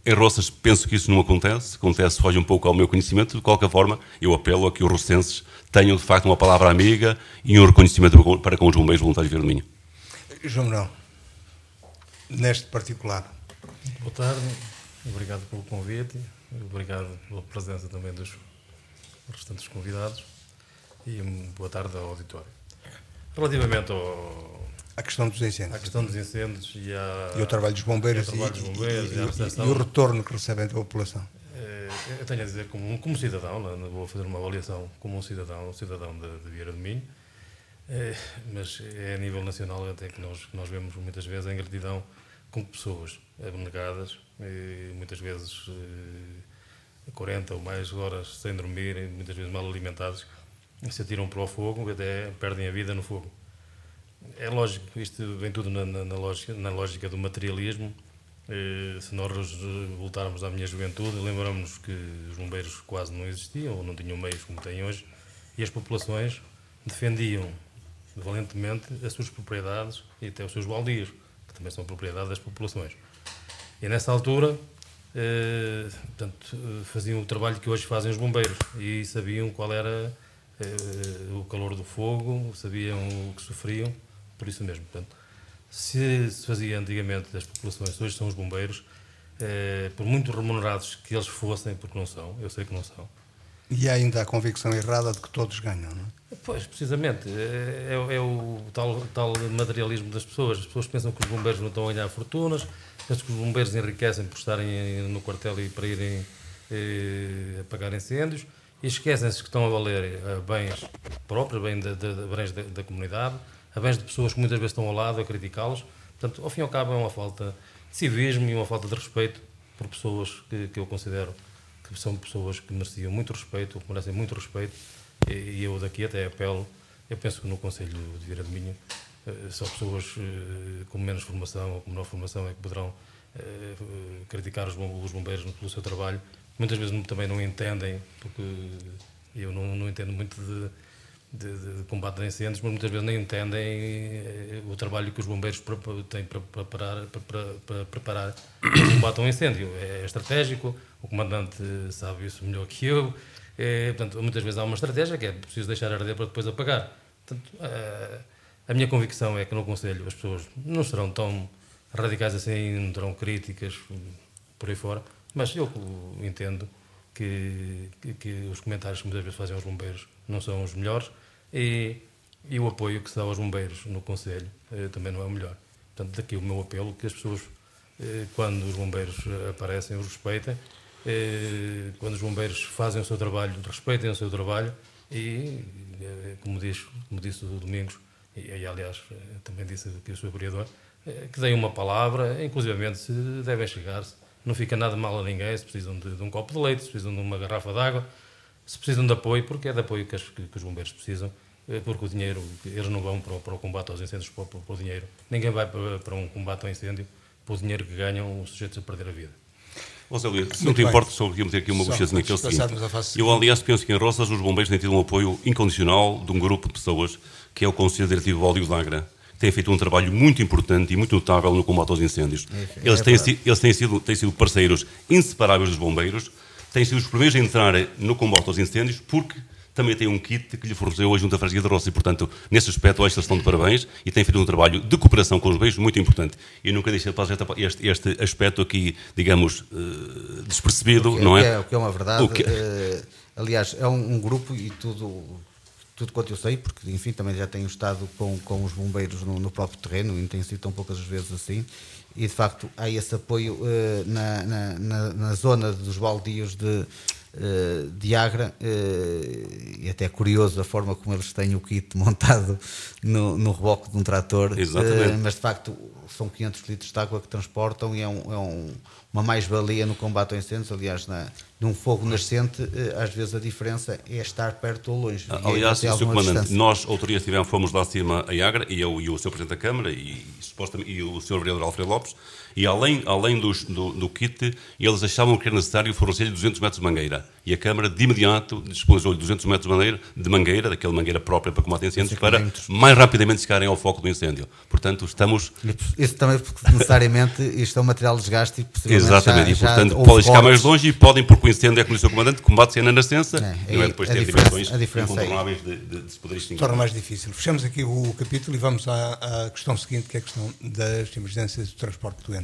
S5: Em Roças penso que isso não acontece, foge um pouco ao meu conhecimento. De qualquer forma, eu apelo a que os rocenses tenham de facto uma palavra amiga e um reconhecimento para com os bombeiros voluntários de Verde Minho.
S2: João Manuel, neste particular.
S6: Boa tarde, obrigado pelo convite, obrigado pela presença também dos restantes convidados e boa tarde ao auditório. Relativamente
S2: à questão dos incêndios.
S6: E
S2: o trabalho dos bombeiros e o retorno que recebem da população.
S6: Eu tenho a dizer, como cidadão, vou fazer uma avaliação como um cidadão de Vieira do Minho, mas é a nível nacional até que nós vemos muitas vezes a ingratidão com pessoas abnegadas, muitas vezes 40 ou mais horas sem dormir, muitas vezes mal alimentados, se atiram para o fogo e até perdem a vida no fogo. É lógico, isto vem tudo na lógica do materialismo. Se nós voltarmos à minha juventude, lembramos que os bombeiros quase não existiam, ou não tinham meios como têm hoje, e as populações defendiam valentemente as suas propriedades e até os seus baldios, que também são propriedade das populações. E nessa altura, portanto, faziam o trabalho que hoje fazem os bombeiros e sabiam qual era o calor do fogo, sabiam o que sofriam, por isso mesmo. Portanto, se fazia antigamente das populações, hoje são os bombeiros, por muito remunerados que eles fossem, porque não são, eu sei que não são.
S2: E há ainda a convicção errada de que todos ganham, não é?
S6: Pois, precisamente, é o tal materialismo das pessoas. As pessoas pensam que os bombeiros não estão a ganhar fortunas, pensam que os bombeiros enriquecem por estarem no quartel e para irem apagar incêndios, e esquecem-se que estão a valer a bens próprios, bens da comunidade, a bens de pessoas que muitas vezes estão ao lado a criticá-los. Portanto, ao fim e ao cabo, é uma falta de civismo e uma falta de respeito por pessoas que eu considero que são pessoas que mereciam muito respeito, que merecem muito respeito, e eu daqui até apelo. Eu penso que no Conselho de Vieira do Minho só pessoas com menos formação ou com menor formação é que poderão criticar os bombeiros pelo seu trabalho. Muitas vezes também não entendem, porque eu não entendo muito de combate a incêndios, mas muitas vezes nem entendem o trabalho que os bombeiros têm para preparar o combate a um incêndio. É estratégico, o comandante sabe isso melhor que eu. Portanto, muitas vezes há uma estratégia que é preciso deixar arder para depois apagar. Portanto, a minha convicção é que no Conselho as pessoas não serão tão radicais assim, não terão críticas por aí fora, mas eu entendo que os comentários que muitas vezes fazem aos bombeiros não são os melhores e o apoio que se dá aos bombeiros no Conselho também não é o melhor. Portanto, daqui o meu apelo que as pessoas, quando os bombeiros aparecem, os respeitem, quando os bombeiros fazem o seu trabalho, respeitem o seu trabalho e, como disse o Domingos, e aliás também disse aqui o seu vereador, que deem uma palavra, inclusivamente se devem chegar-se, não fica nada mal a ninguém, se precisam de um copo de leite, se precisam de uma garrafa de água, se precisam de apoio, porque é de apoio que os bombeiros precisam, porque o dinheiro, eles não vão para o combate aos incêndios para o dinheiro, ninguém vai para um combate ao incêndio para o dinheiro que ganham os sujeitos a perder a vida.
S5: José Luís, se não te importa, só queria meter aqui uma bochezinha, que é o seguinte. Eu, aliás, penso que em Roças os bombeiros têm tido um apoio incondicional de um grupo de pessoas, que é o Conselho Diretivo Óleo de Agra, que tem feito um trabalho muito importante e muito notável no combate aos incêndios. Eles têm sido parceiros inseparáveis dos bombeiros, têm sido os primeiros a entrar no combate aos incêndios, porque também tem um kit que lhe forneceu a Junta Freguesia de Roças e, portanto, nesse aspecto, acho que eles estão de parabéns e têm feito um trabalho de cooperação com os bombeiros muito importante. E nunca deixei de passar este aspecto aqui, digamos, despercebido, não é?
S3: O que é uma verdade. Aliás, é um grupo e tudo quanto eu sei, porque, enfim, também já tenho estado com os bombeiros no próprio terreno e tem sido tão poucas vezes assim. E, de facto, há esse apoio na zona dos baldios de Agra, e até é curioso a forma como eles têm o kit montado no reboque de um trator. Mas de facto são 500 litros de água que transportam e é uma mais-valia no combate ao incêndios. Aliás, num fogo nascente, às vezes a diferença é estar perto ou longe.
S5: Aliás, Sr. Comandante, nós, outro dia fomos lá acima a Agra, e eu e o Sr. Presidente da Câmara e o Sr. Vereador Alfredo Lopes, e além do kit, eles achavam que era necessário fornecer-lhe 200 metros de mangueira. E a Câmara, de imediato, disponibilizou-lhe 200 metros de mangueira, daquela mangueira própria para combater incêndios, para mais rapidamente chegarem ao foco do incêndio. Portanto, estamos...
S3: Isso também porque, necessariamente, isto é um material de desgaste e, possivelmente,
S5: exatamente, e, portanto, podem chegar mais longe e podem, porque o incêndio é, como disse o Comandante, combate-se na nascença, e não é depois ter dimensões incontornáveis de se poder extinguir.
S2: Torna mais difícil. Fechamos aqui o capítulo e vamos à questão seguinte, que é a questão das emergências do transporte de doentes.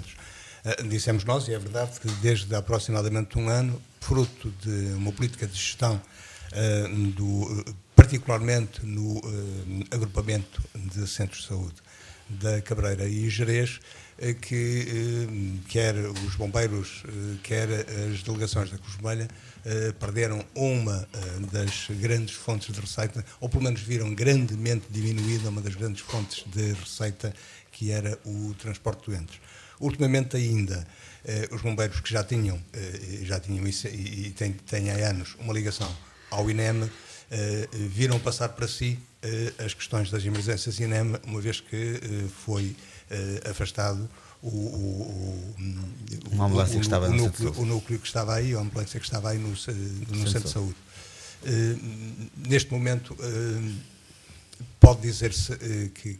S2: Dissemos nós, e é verdade, que desde aproximadamente um ano, fruto de uma política de gestão, particularmente no agrupamento de centros de saúde da Cabreira e Gerês, que quer os bombeiros, quer as delegações da Cruz Vermelha, perderam uma das grandes fontes de receita, ou pelo menos viram grandemente diminuída uma das grandes fontes de receita, que era o transporte de doentes. Ultimamente ainda, os bombeiros que já tinham isso e têm há anos uma ligação ao INEM, viram passar para si as questões das emergências INEM, uma vez que foi afastado o núcleo que estava aí, a ambulância que estava aí no centro de saúde. Neste momento, pode dizer-se que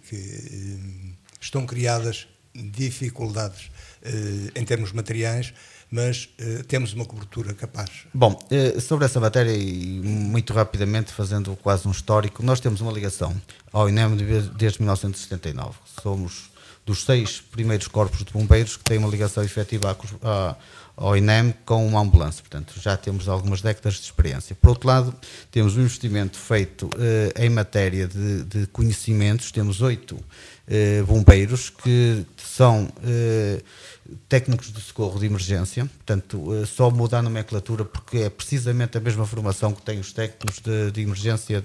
S2: estão criadas dificuldades em termos materiais, mas temos uma cobertura capaz.
S3: Bom, sobre essa matéria, e muito rapidamente, fazendo quase um histórico, nós temos uma ligação ao INEM desde 1979. Somos dos 6 primeiros corpos de bombeiros que têm uma ligação efetiva ao INEM com uma ambulância. Portanto, já temos algumas décadas de experiência. Por outro lado, temos um investimento feito em matéria de conhecimentos. Temos 8 bombeiros que são técnicos de socorro de emergência. Portanto, só muda a nomenclatura porque é precisamente a mesma formação que têm os técnicos de emergência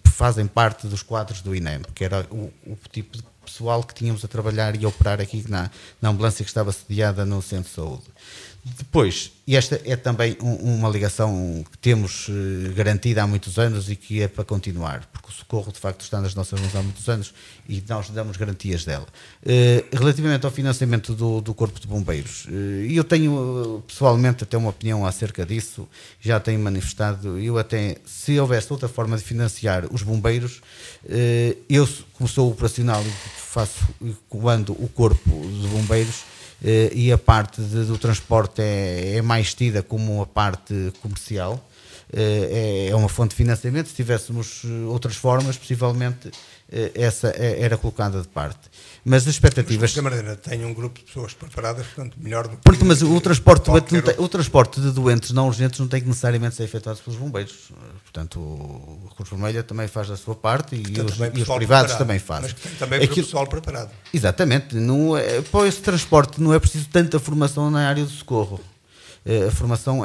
S3: fazem parte dos quadros do INEM, que era o tipo de pessoal que tínhamos a trabalhar e a operar aqui na ambulância que estava sediada no centro de saúde. Depois, e esta é também uma ligação que temos garantida há muitos anos e que é para continuar, porque o socorro de facto está nas nossas mãos há muitos anos e nós damos garantias dela. Relativamente ao financiamento do Corpo de Bombeiros, e eu tenho pessoalmente até uma opinião acerca disso, já tenho manifestado, se houvesse outra forma de financiar os bombeiros, eu, como sou operacional e comando o Corpo de Bombeiros, e a parte do transporte é mais tida como a parte comercial, é uma fonte de financiamento. Se tivéssemos outras formas, possivelmente essa era colocada de parte. Mas as expectativas...
S2: Mas, de qualquer maneira, tem um grupo de pessoas preparadas, portanto, melhor do que...
S3: Porque, mas o transporte de doentes não urgentes não tem que necessariamente ser efetuado pelos bombeiros. Portanto, o Cruz Vermelha também faz a sua parte e os privados também fazem.
S2: Mas que tem também o pessoal preparado.
S3: Exatamente. Para esse transporte não é preciso tanta formação na área do socorro. A formação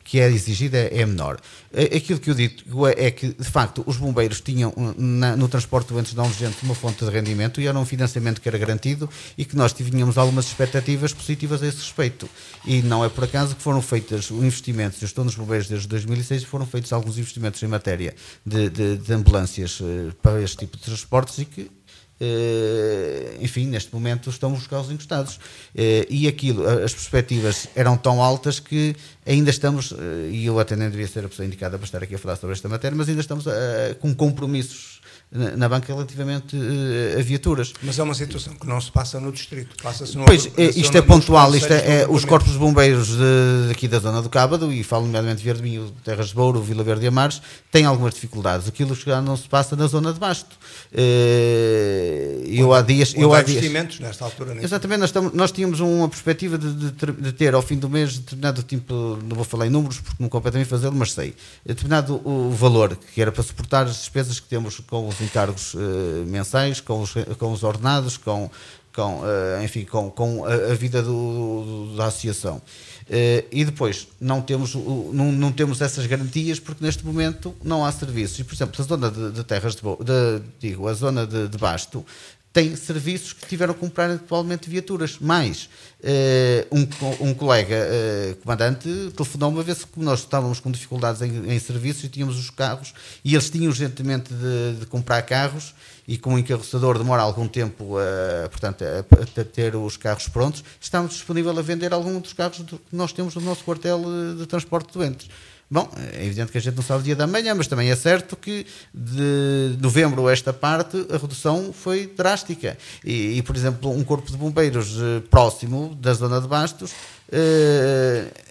S3: que é exigida é menor. Aquilo que eu digo é que, de facto, os bombeiros tinham no transporte de doentes não urgentes uma fonte de rendimento e era um financiamento que era garantido e que nós tínhamos algumas expectativas positivas a esse respeito. E não é por acaso que foram feitos investimentos, eu estou nos bombeiros desde 2006, foram feitos alguns investimentos em matéria de ambulâncias para este tipo de transportes e que, enfim, neste momento estão os carros encostados e as perspectivas eram tão altas que ainda estamos, e eu até nem devia ser a pessoa indicada para estar aqui a falar sobre esta matéria, mas ainda estamos com compromissos na banca relativamente a viaturas.
S2: Mas é uma situação que não se passa no distrito, passa-se no...
S3: Pois, isto é pontual, isto é os corpos de bombeiros daqui da zona do Cábado, e falo nomeadamente de Verde, Terras de Bouro, Vila Verde e Amares, têm algumas dificuldades. Aquilo que já não se passa na zona de Basto. Há dias...
S2: investimentos nesta altura.
S3: Exatamente, nós tínhamos uma perspectiva de ter ao fim do mês determinado tipo, não vou falar em números porque não compete a mim fazê-lo, mas sei, determinado o valor que era para suportar as despesas que temos com os encargos mensais, com os ordenados, enfim, com a vida da associação. E depois não temos essas garantias porque neste momento não há serviços. E, por exemplo, a zona de Terras a zona de Basto tem serviços que tiveram que comprar atualmente viaturas. Mais, um colega comandante telefonou-me a ver se nós estávamos com dificuldades em serviços e tínhamos os carros e eles tinham urgentemente de comprar carros e com o encarroçador demora algum tempo a ter os carros prontos. Estamos disponíveis a vender alguns dos carros que nós temos no nosso quartel de transporte de doentes. Bom, é evidente que a gente não sabe o dia da manhã, mas também é certo que de novembro a esta parte a redução foi drástica. E por exemplo, um corpo de bombeiros próximo da zona de Bastos,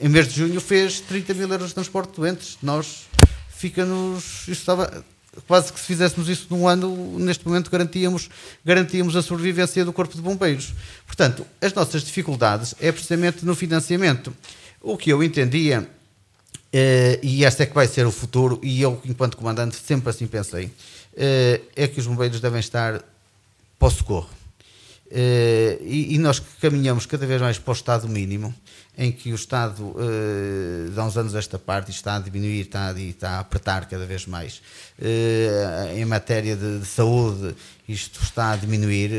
S3: em mês de junho fez 30 mil euros de transporte de doentes. Nós fica-nos... Quase que se fizéssemos isso num ano, neste momento garantíamos a sobrevivência do corpo de bombeiros. Portanto, as nossas dificuldades é precisamente no financiamento. O que eu entendia... e este é que vai ser o futuro, e eu, enquanto comandante, sempre assim pensei, é que os bombeiros devem estar para o socorro. E nós caminhamos cada vez mais para o Estado mínimo, em que o Estado, de há uns anos esta parte, está a diminuir, está a apertar cada vez mais. Em matéria de saúde, isto está a diminuir,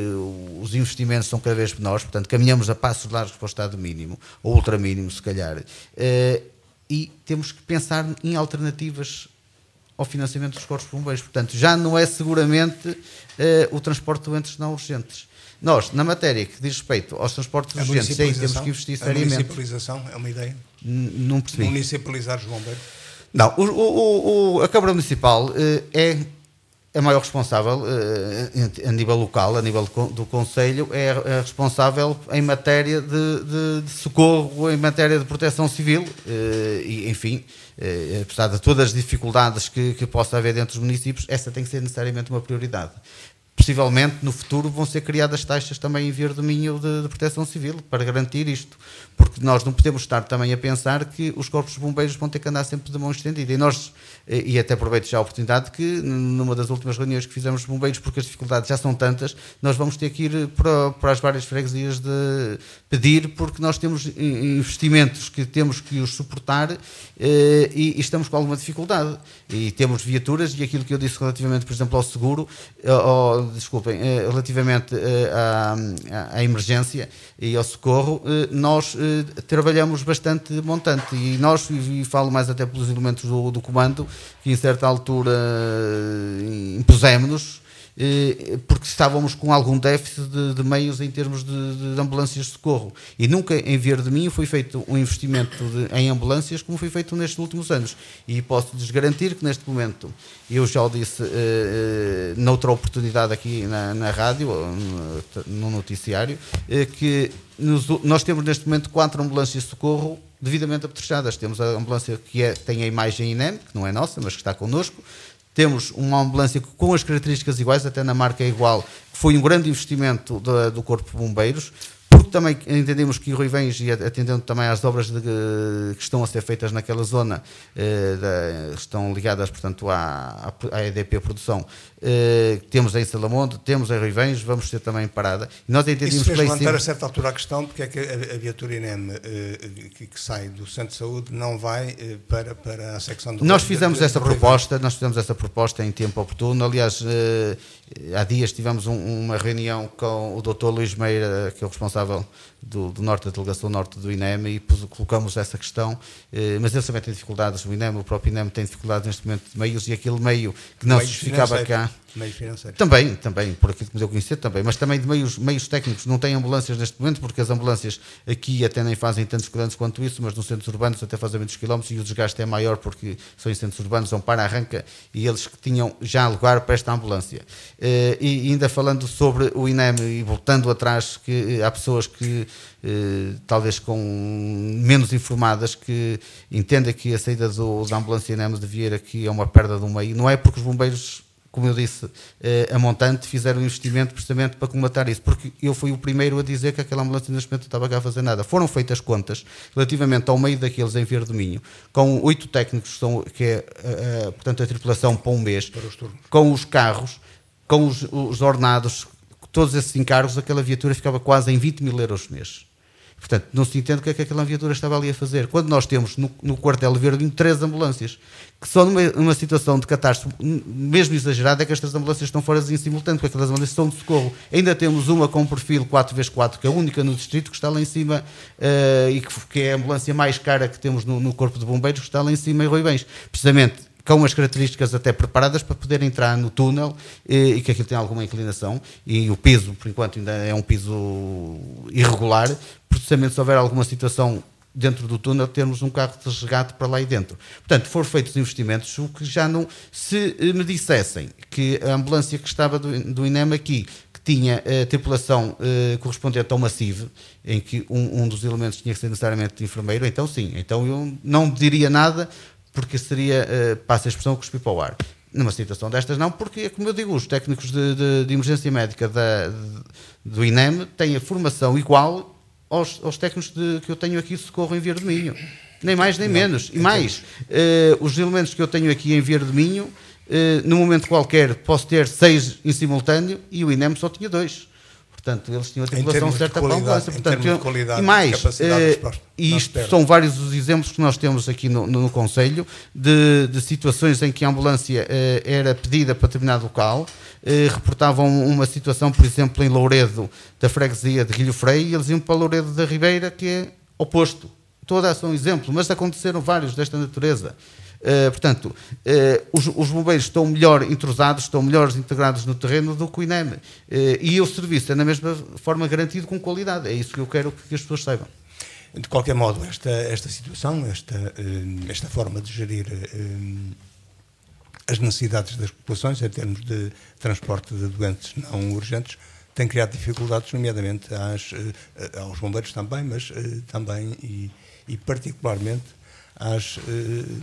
S3: os investimentos são cada vez menores, portanto, caminhamos a passos largos para o Estado mínimo, ou ultramínimo, se calhar. E temos que pensar em alternativas ao financiamento dos corpos de bombeiros. Portanto, já não é seguramente o transporte de doentes não urgentes. Nós, na matéria que diz respeito aos transportes urgentes, aí temos que investir seriamente.
S2: A municipalização é uma ideia?
S3: Não percebi.
S2: Municipalizar os bombeiros?
S3: Não, a Câmara Municipal é a maior responsável a nível local, a nível do Conselho, é responsável em matéria de socorro, em matéria de proteção civil, e enfim, apesar de todas as dificuldades que possa haver dentro dos municípios, essa tem que ser necessariamente uma prioridade. Possivelmente, no futuro, vão ser criadas taxas também em Verde Minho de proteção civil para garantir isto, porque nós não podemos estar também a pensar que os corpos de bombeiros vão ter que andar sempre de mão estendida. E até aproveito já a oportunidade que, numa das últimas reuniões que fizemos de bombeiros, porque as dificuldades já são tantas, nós vamos ter que ir para as várias freguesias de pedir, porque nós temos investimentos que temos que os suportar e estamos com alguma dificuldade. E temos viaturas, e aquilo que eu disse relativamente, por exemplo, ao seguro, relativamente à emergência e ao socorro, nós trabalhamos bastante montante e nós, e falo mais até pelos elementos do comando, que em certa altura impusemos-nos porque estávamos com algum déficit de meios em termos de ambulâncias de socorro. E nunca em Vieira de Minho foi feito um investimento em ambulâncias como foi feito nestes últimos anos. E posso-lhes garantir que neste momento, eu já o disse noutra oportunidade aqui na rádio, no noticiário, que nós temos neste momento 4 ambulâncias de socorro devidamente apetrechadas. Temos a ambulância que tem a imagem INEM, que não é nossa, mas que está connosco. Temos uma ambulância com as características iguais, até na marca é igual, que foi um grande investimento do Corpo de Bombeiros, porque também entendemos que Ruivães, e atendendo também às obras que estão a ser feitas naquela zona, estão ligadas, portanto, à EDP Produção, temos em Salamonte, temos em Ruivães, vamos ter também parada. E nós entendemos
S2: isso fez levantar a certa altura a questão porque é que a viatura INEM que sai do Centro de Saúde não vai para a secção do...
S3: Nós fizemos essa proposta em tempo oportuno. Aliás, há dias tivemos uma reunião com o Dr. Luís Meira, que é o responsável do Norte, da Delegação Norte do INEM, e colocamos essa questão, mas eles também têm dificuldades, o próprio INEM tem dificuldades neste momento de meios, e aquele meio que não se justificava cá...
S2: Meio financeiro.
S3: Também, por aquilo que me deu a conhecer também, mas também de meios técnicos. Não tem ambulâncias neste momento, porque as ambulâncias aqui até nem fazem tantos quilómetros quanto isso, mas nos centros urbanos até fazem muitos quilómetros, e o desgaste é maior porque são em centros urbanos, vão para a arranca, e eles que tinham já lugar para esta ambulância. E ainda falando sobre o INEM, e voltando atrás, que há pessoas que talvez com menos informadas, que entendem que a saída da ambulância INEM de Vieira aqui é uma perda de um meio. Não é porque os bombeiros, como eu disse, a montante, fizeram um investimento precisamente para combater isso, porque eu fui o primeiro a dizer que aquela ambulância neste momento não estava cá a fazer nada. Foram feitas contas relativamente ao meio daqueles em Vieira do Minho, com 8 técnicos, que é portanto a tripulação para um mês, com os carros, com os ordenados, todos esses encargos, aquela viatura ficava quase em 20 mil euros mês. Portanto, não se entende o que é que aquela viatura estava ali a fazer. Quando nós temos no quartel de Vieira do Minho 3 ambulâncias, que só numa situação de catástrofe mesmo exagerada, é que estas ambulâncias estão fora em simultâneo, porque aquelas ambulâncias são de socorro. Ainda temos uma com perfil 4x4, que é a única no distrito, que está lá em cima, e que é a ambulância mais cara que temos no Corpo de Bombeiros, que está lá em cima em Ruivães. Precisamente com as características até preparadas para poder entrar no túnel, e que aquilo tem alguma inclinação, e o piso, por enquanto, ainda é um piso irregular, precisamente se houver alguma situação dentro do túnel, termos um carro de resgate para lá e dentro. Portanto, foram feitos investimentos, o que já não... Se me dissessem que a ambulância que estava do INEM aqui, que tinha a tripulação correspondente ao massive, em que um dos elementos tinha que ser necessariamente enfermeiro, então sim, então eu não diria nada, porque seria, passa a expressão, cuspir para o ar. Numa situação destas não, porque, como eu digo, os técnicos de emergência médica do INEM têm a formação igual aos técnicos que eu tenho aqui de socorro em Vieira do Minho. Nem mais nem menos. E mais, os elementos que eu tenho aqui em Vieira do Minho, num momento qualquer posso ter 6 em simultâneo, e o INEM só tinha 2. Portanto, eles tinham a tripulação certa para a ambulância. Portanto, e mais, e isto são vários os exemplos que nós temos aqui no Conselho, de situações em que a ambulância era pedida para determinado local, reportavam uma situação, por exemplo, em Louredo, da freguesia de Guilho Frei, e eles iam para Louredo da Ribeira, que é oposto. Estou a dar só um exemplo, mas aconteceram vários desta natureza. Portanto, os bombeiros estão melhor entrosados, estão melhores integrados no terreno do que o INEM. E o serviço é, na mesma forma, garantido com qualidade. É isso que eu quero que as pessoas saibam.
S2: De qualquer modo, esta situação, esta forma de gerir as necessidades das populações em termos de transporte de doentes não urgentes tem criado dificuldades, nomeadamente aos bombeiros também, mas também e particularmente às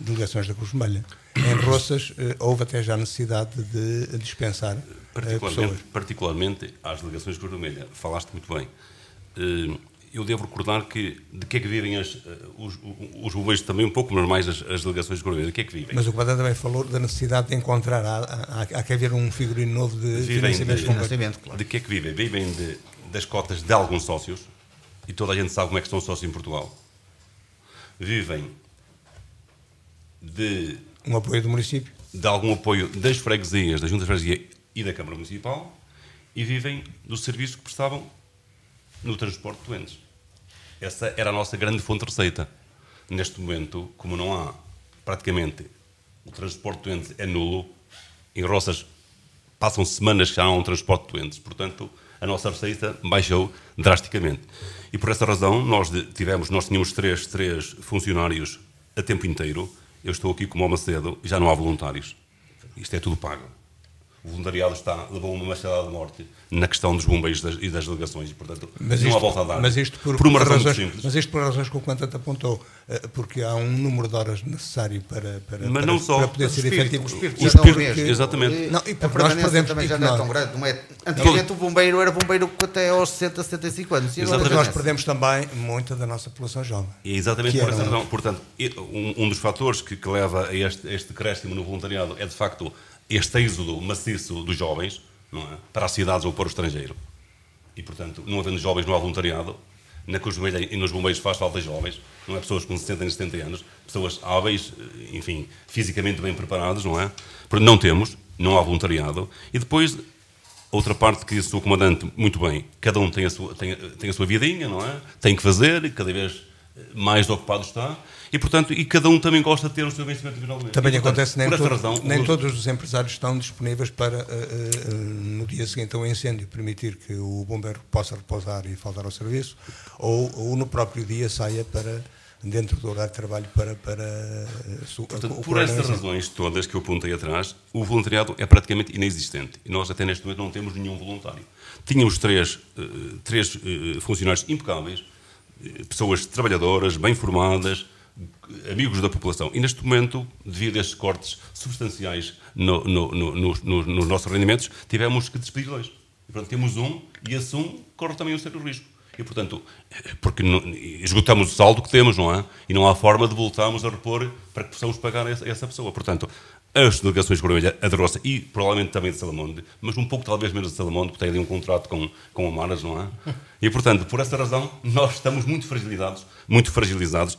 S2: delegações da Cruz Vermelha. Em Roças houve até já necessidade de dispensar pessoas.
S5: Particularmente às delegações da Cruz Vermelha. Falaste muito bem. Eu devo recordar que de que é que vivem os bombeiros também um pouco, mas mais as delegações da Cruz Vermelha. De que é que vivem?
S2: Mas o comandante também falou da necessidade de encontrar, há que haver um figurino novo de financiamento.
S5: Claro. De que é que vivem? Vivem das cotas de alguns sócios, e toda a gente sabe como é que estão sócios em Portugal. Vivem de
S2: um apoio do município,
S5: de algum apoio das freguesias, da Junta de Freguesia e da Câmara Municipal, e vivem do serviço que prestavam no transporte de doentes. Essa era a nossa grande fonte de receita. Neste momento, como não há praticamente, o transporte de doentes é nulo, em Roças passam semanas que já não há um transporte de doentes. Portanto, a nossa receita baixou drasticamente. E por essa razão, nós tínhamos três funcionários a tempo inteiro. Eu estou aqui como ao Macedo, já não há voluntários. Isto é tudo pago. O voluntariado levou uma machadada de morte na questão dos bombeiros e das delegações e, portanto, não há volta a dar.
S2: Mas isto por
S5: uma razão
S2: razões,
S5: simples.
S2: mas isto por razões que o comandante apontou, porque há um número de horas necessário para poder ser efetivo.
S3: O espírito,
S5: exatamente.
S2: Não, e
S3: a
S2: porque nós perdemos
S3: também já não é tão grande. Não é? Antigamente o bombeiro era bombeiro até aos 60, 75 anos. E
S2: agora nós perdemos também muita da nossa população jovem.
S5: E exatamente por essa razão. Portanto, um dos fatores que leva a este decréscimo no voluntariado é, de facto, este êxodo maciço dos jovens, não é? Para as cidades ou para o estrangeiro. E, portanto, não havendo jovens, não há voluntariado. Na Cruz Vermelha e nos bombeiros faz falta jovens, não é? Pessoas com 60 e 70 anos, pessoas hábeis, enfim, fisicamente bem preparadas, não é? Não temos, não há voluntariado. E depois, outra parte que disse o comandante, muito bem, cada um tem a sua vidinha, não é? Tem que fazer, cada vez mais ocupado está, e portanto, cada um também gosta de ter o seu vencimento finalmente.
S2: Também
S5: e, portanto,
S2: acontece, nem todos os empresários estão disponíveis para, no dia seguinte ao incêndio, permitir que o bombeiro possa repousar e faltar ao serviço, ou no próprio dia saia para, dentro do horário de trabalho, para
S5: portanto, por estas razões todas que eu apontei atrás, o voluntariado é praticamente inexistente. E nós até neste momento não temos nenhum voluntário. Tínhamos três funcionários impecáveis, pessoas trabalhadoras, bem formadas, amigos da população. E neste momento, devido a estes cortes substanciais nos nossos rendimentos, tivemos que despedir dois. E, portanto, temos um, e esse um corre também um sério risco. E, portanto, porque esgotamos o saldo que temos, não é? E não há forma de voltarmos a repor para que possamos pagar essa pessoa. Portanto, as delegações de Vermelha, a de Roça e provavelmente também de Salamonde, mas um pouco talvez menos de Salamonde, porque tem ali um contrato com a Maras, não é? E, portanto, por essa razão, nós estamos muito fragilizados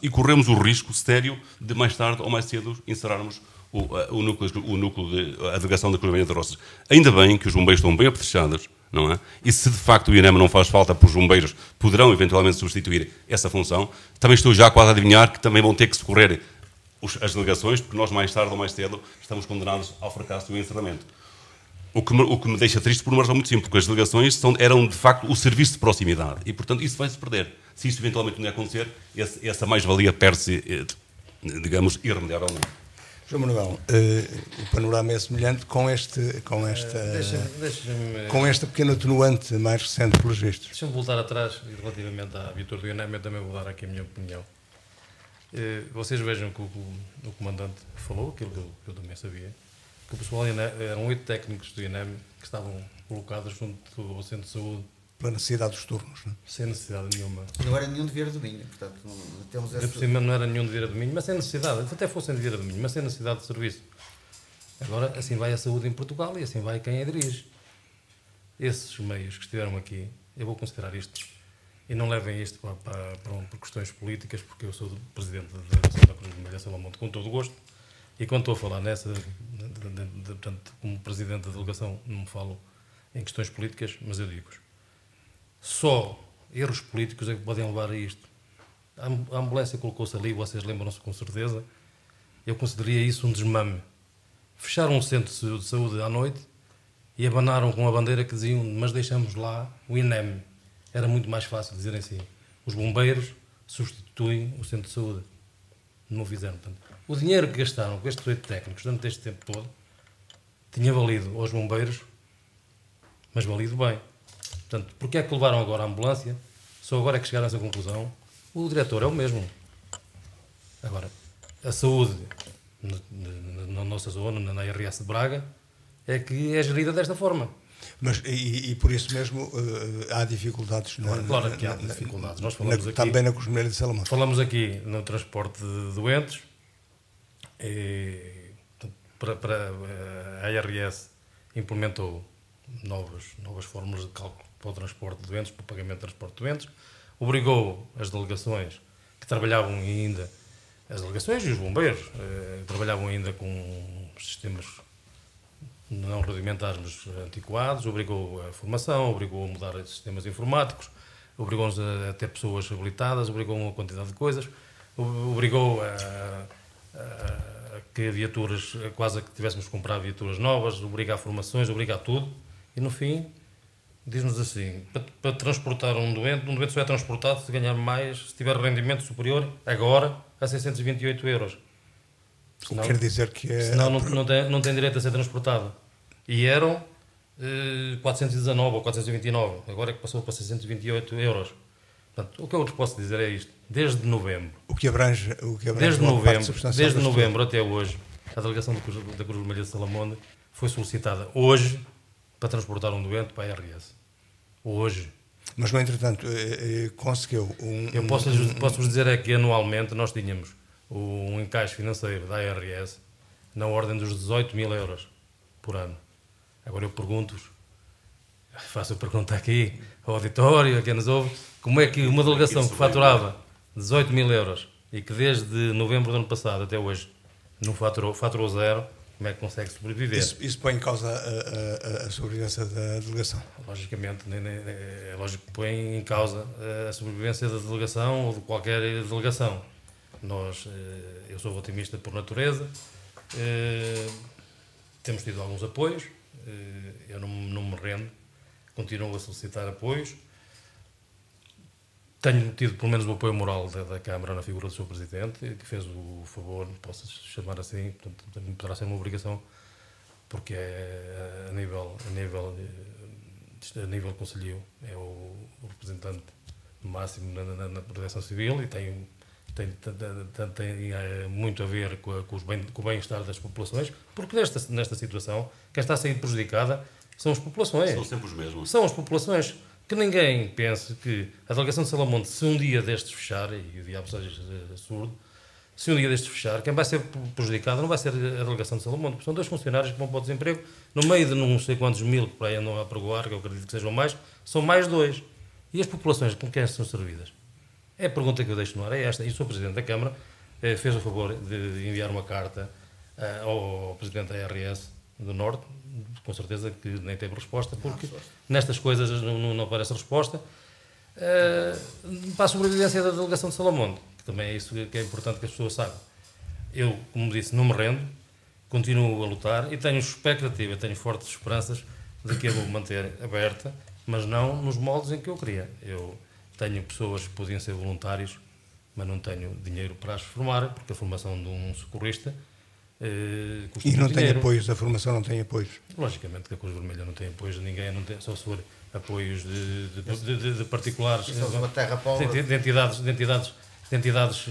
S5: e corremos o risco sério de mais tarde ou mais cedo encerrarmos a delegação da Cruz Vermelha de Roças. Ainda bem que os bombeiros estão bem apetrechados, não é? E se de facto o INEM não faz falta para os bombeiros, poderão eventualmente substituir essa função. Também estou já quase a adivinhar que também vão ter que socorrer as delegações, porque nós mais tarde ou mais cedo estamos condenados ao fracasso e ao encerramento. O que me deixa triste por uma razão muito simples, porque as delegações eram de facto o serviço de proximidade e, portanto, isso vai-se perder. Se isso eventualmente não acontecer, essa mais-valia perde-se, digamos, irremediavelmente.
S2: João Manuel, o panorama é semelhante com esta pequena atenuante mais recente pelos vistos.
S6: Deixa-me voltar atrás relativamente à vitória do INEM, eu também vou dar aqui a minha opinião. Vocês vejam que o comandante falou, aquilo que eu também sabia, que o pessoal eram 8 técnicos do INEM que estavam colocados junto ao centro de saúde.
S2: Pela necessidade dos turnos, não é?
S6: Sem necessidade nenhuma.
S3: Não era nenhum de Vieira do Minho, portanto, temos essa...
S6: Por cima não era nenhum de Vieira do Minho, mas sem necessidade, até fossem de Vieira do Minho, mas sem necessidade de serviço. Agora, assim vai a saúde em Portugal e assim vai quem a dirige. Esses meios que estiveram aqui, eu vou considerar isto, e não levem isto por questões políticas, porque eu sou o presidente da Delegação da Cruz Vermelha Salamonde com todo o gosto, e quando estou a falar nessa, portanto, como presidente da delegação, não me falo em questões políticas, mas eu digo-vos. Só erros políticos é que podem levar a isto. A ambulância colocou-se ali, vocês lembram-se com certeza. Eu consideraria isso um desmame. Fecharam um centro de saúde à noite e abanaram com a bandeira que diziam, mas deixamos lá o INEM. Era muito mais fácil dizerem assim. Os bombeiros substituem o centro de saúde. Não o fizeram. Portanto, o dinheiro que gastaram com estes 8 técnicos durante este tempo todo tinha valido aos bombeiros, mas valido bem. Portanto, porque é que levaram agora a ambulância? Só agora é que chegaram a essa conclusão. O diretor é o mesmo. Agora, a saúde na nossa zona, na IRS de Braga, é que é gerida desta forma.
S2: Mas, e por isso mesmo há dificuldades.
S6: Claro que há dificuldades. Nós falamos aqui,
S2: também na Cruz Vermelha de Salamonde.
S6: Falamos aqui no transporte de doentes. Para a IRS implementou novas fórmulas de cálculo para o transporte de doentes, para o pagamento de transporte de doentes, obrigou as delegações que trabalhavam ainda, as delegações e os bombeiros, trabalhavam ainda com sistemas não rudimentares, mas antiquados, obrigou a formação, obrigou a mudar sistemas informáticos, obrigou-nos a ter pessoas habilitadas, obrigou a uma quantidade de coisas, obrigou que viaturas, quase que tivéssemos que comprar viaturas novas, obriga a formações, obriga a tudo, e no fim diz-nos assim, para transportar um doente só é transportado se ganhar mais, se tiver rendimento superior, agora, a 628 euros.
S2: Senão, quer dizer que é...
S6: Senão não tem direito a ser transportado. E eram 419 ou 429, agora é que passou para 628 euros. Portanto, o que eu vos posso dizer é isto. Desde novembro, desde novembro até hoje, a delegação da Cruz Vermelha de Salamonde foi solicitada hoje para transportar um doente para a ARS. Hoje.
S2: Mas, no entretanto, conseguiu
S6: Eu posso-vos dizer é que anualmente nós tínhamos um encaixe financeiro da ARS na ordem dos 18 mil euros por ano. Agora eu pergunto-vos, faço a pergunta aqui ao auditório, a quem nos ouve, como é que uma delegação que faturava 18 mil euros e que desde novembro do ano passado até hoje não faturou zero, como é que consegue sobreviver?
S2: Isso põe em causa a sobrevivência da delegação?
S6: Logicamente, é lógico que põe em causa a sobrevivência da delegação ou de qualquer delegação. Eu sou otimista por natureza, temos tido alguns apoios, eu não me rendo, continuo a solicitar apoios. Tenho tido pelo menos o apoio moral da Câmara na figura do seu Presidente, que fez o favor, posso chamar assim, portanto, poderá ser uma obrigação, porque é a nível conselheiro, é o representante máximo na Proteção Civil e tem muito a ver com o bem-estar das populações, porque nesta situação, quem está a sair prejudicada são as populações.
S5: São sempre os mesmos.
S6: São as populações. Que ninguém pense que a delegação de Salamonde, se um dia destes fechar, e o diabo seja surdo, se um dia destes fechar, quem vai ser prejudicado não vai ser a delegação de Salamonde, porque são 2 funcionários que vão para o desemprego, no meio de não sei quantos mil que por aí andam a pregoar, que eu acredito que sejam mais, são mais 2. E as populações com quem são servidas? É a pergunta que eu deixo no ar, é esta. E o Sr. Presidente da Câmara fez o favor de enviar uma carta ao Presidente da ARS do Norte, com certeza que nem teve resposta, porque nestas coisas não aparece resposta, para a sobrevivência da delegação de Salamonde, que também é isso que é importante que as pessoas saibam. Eu, como disse, não me rendo, continuo a lutar e tenho expectativa, tenho fortes esperanças de que eu vou manter aberta, mas não nos moldes em que eu queria. Eu tenho pessoas que podiam ser voluntários, mas não tenho dinheiro para as formar, porque a formação de um socorrista custa
S2: e não
S6: muito
S2: tem
S6: dinheiro.
S2: apoios, a formação não tem apoios?
S6: Logicamente que a Cruz Vermelha não tem apoios de ninguém, só se for apoios de particulares, de entidades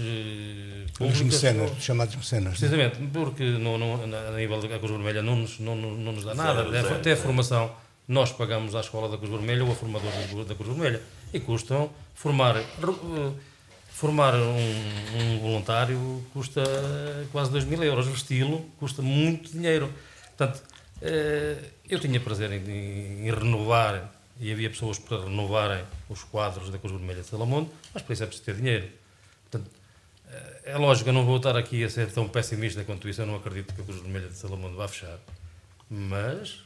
S2: públicas. Mecenas, chamados mecenas.
S6: Precisamente, porque a nível da Cruz Vermelha não nos dá nada. Até a formação, nós pagamos à escola da Cruz Vermelha ou a formadores da Cruz Vermelha e custam formar um voluntário custa quase 2 mil euros, vesti-lo custa muito dinheiro. Portanto, eu tinha prazer em renovar, e havia pessoas para renovarem os quadros da Cruz Vermelha de Salamonde, mas para isso é preciso ter dinheiro. Portanto, é lógico, eu não vou estar aqui a ser tão pessimista quanto isso, eu não acredito que a Cruz Vermelha de Salamonde vá fechar. Mas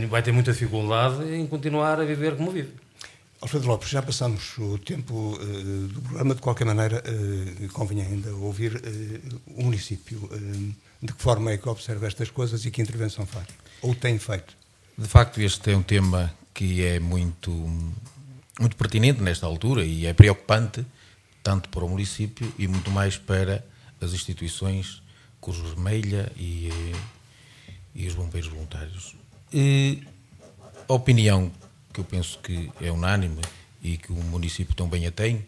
S6: vai ter muita dificuldade em continuar a viver como vive.
S2: Alfredo Lopes, já passamos o tempo do programa, de qualquer maneira convinha ainda ouvir o município. De que forma é que observa estas coisas e que intervenção faz? Ou tem feito?
S4: De facto, este é um tema que é muito pertinente nesta altura e é preocupante, tanto para o município e muito mais para as instituições Cruz Vermelha e os bombeiros voluntários. A opinião que eu penso que é unânime e que o município também a tem,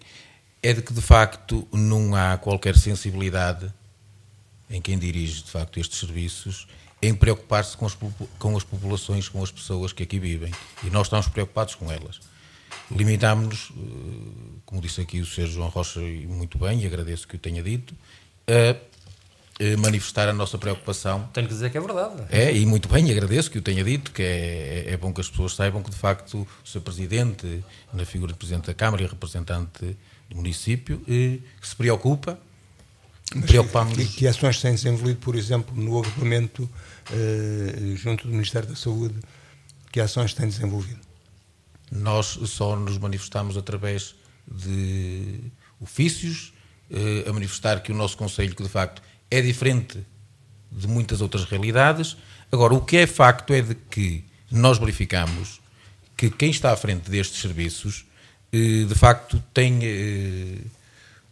S4: é de que de facto não há qualquer sensibilidade em quem dirige de facto estes serviços em preocupar-se com as populações, com as pessoas que aqui vivem, e nós estamos preocupados com elas. Limitámos-nos, como disse aqui o Sr. João Rocha muito bem, e agradeço que o tenha dito, a manifestar a nossa preocupação.
S6: Tenho que dizer que é verdade.
S4: E muito bem, agradeço que o tenha dito, que é bom que as pessoas saibam que, de facto, o Sr. Presidente, na figura de Presidente da Câmara e representante do município, que se preocupa. Preocupamos-nos.
S2: Que ações têm desenvolvido, por exemplo, no agrupamento junto do Ministério da Saúde? Que ações têm desenvolvido?
S4: Nós só nos manifestamos através de ofícios, a manifestar que o nosso concelho, que de facto é diferente de muitas outras realidades. Agora, o que é facto é de que nós verificamos que quem está à frente destes serviços, de facto, tem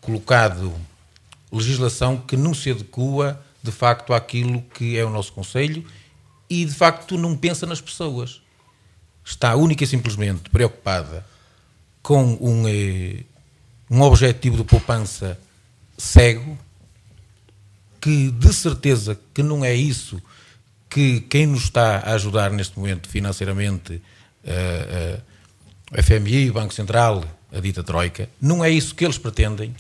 S4: colocado legislação que não se adequa, de facto, àquilo que é o nosso concelho e, de facto, não pensa nas pessoas. Está única e simplesmente preocupada com um objetivo de poupança cego, que de certeza que não é isso que quem nos está a ajudar neste momento financeiramente, a FMI, o Banco Central, a dita Troika, não é isso que eles pretendem.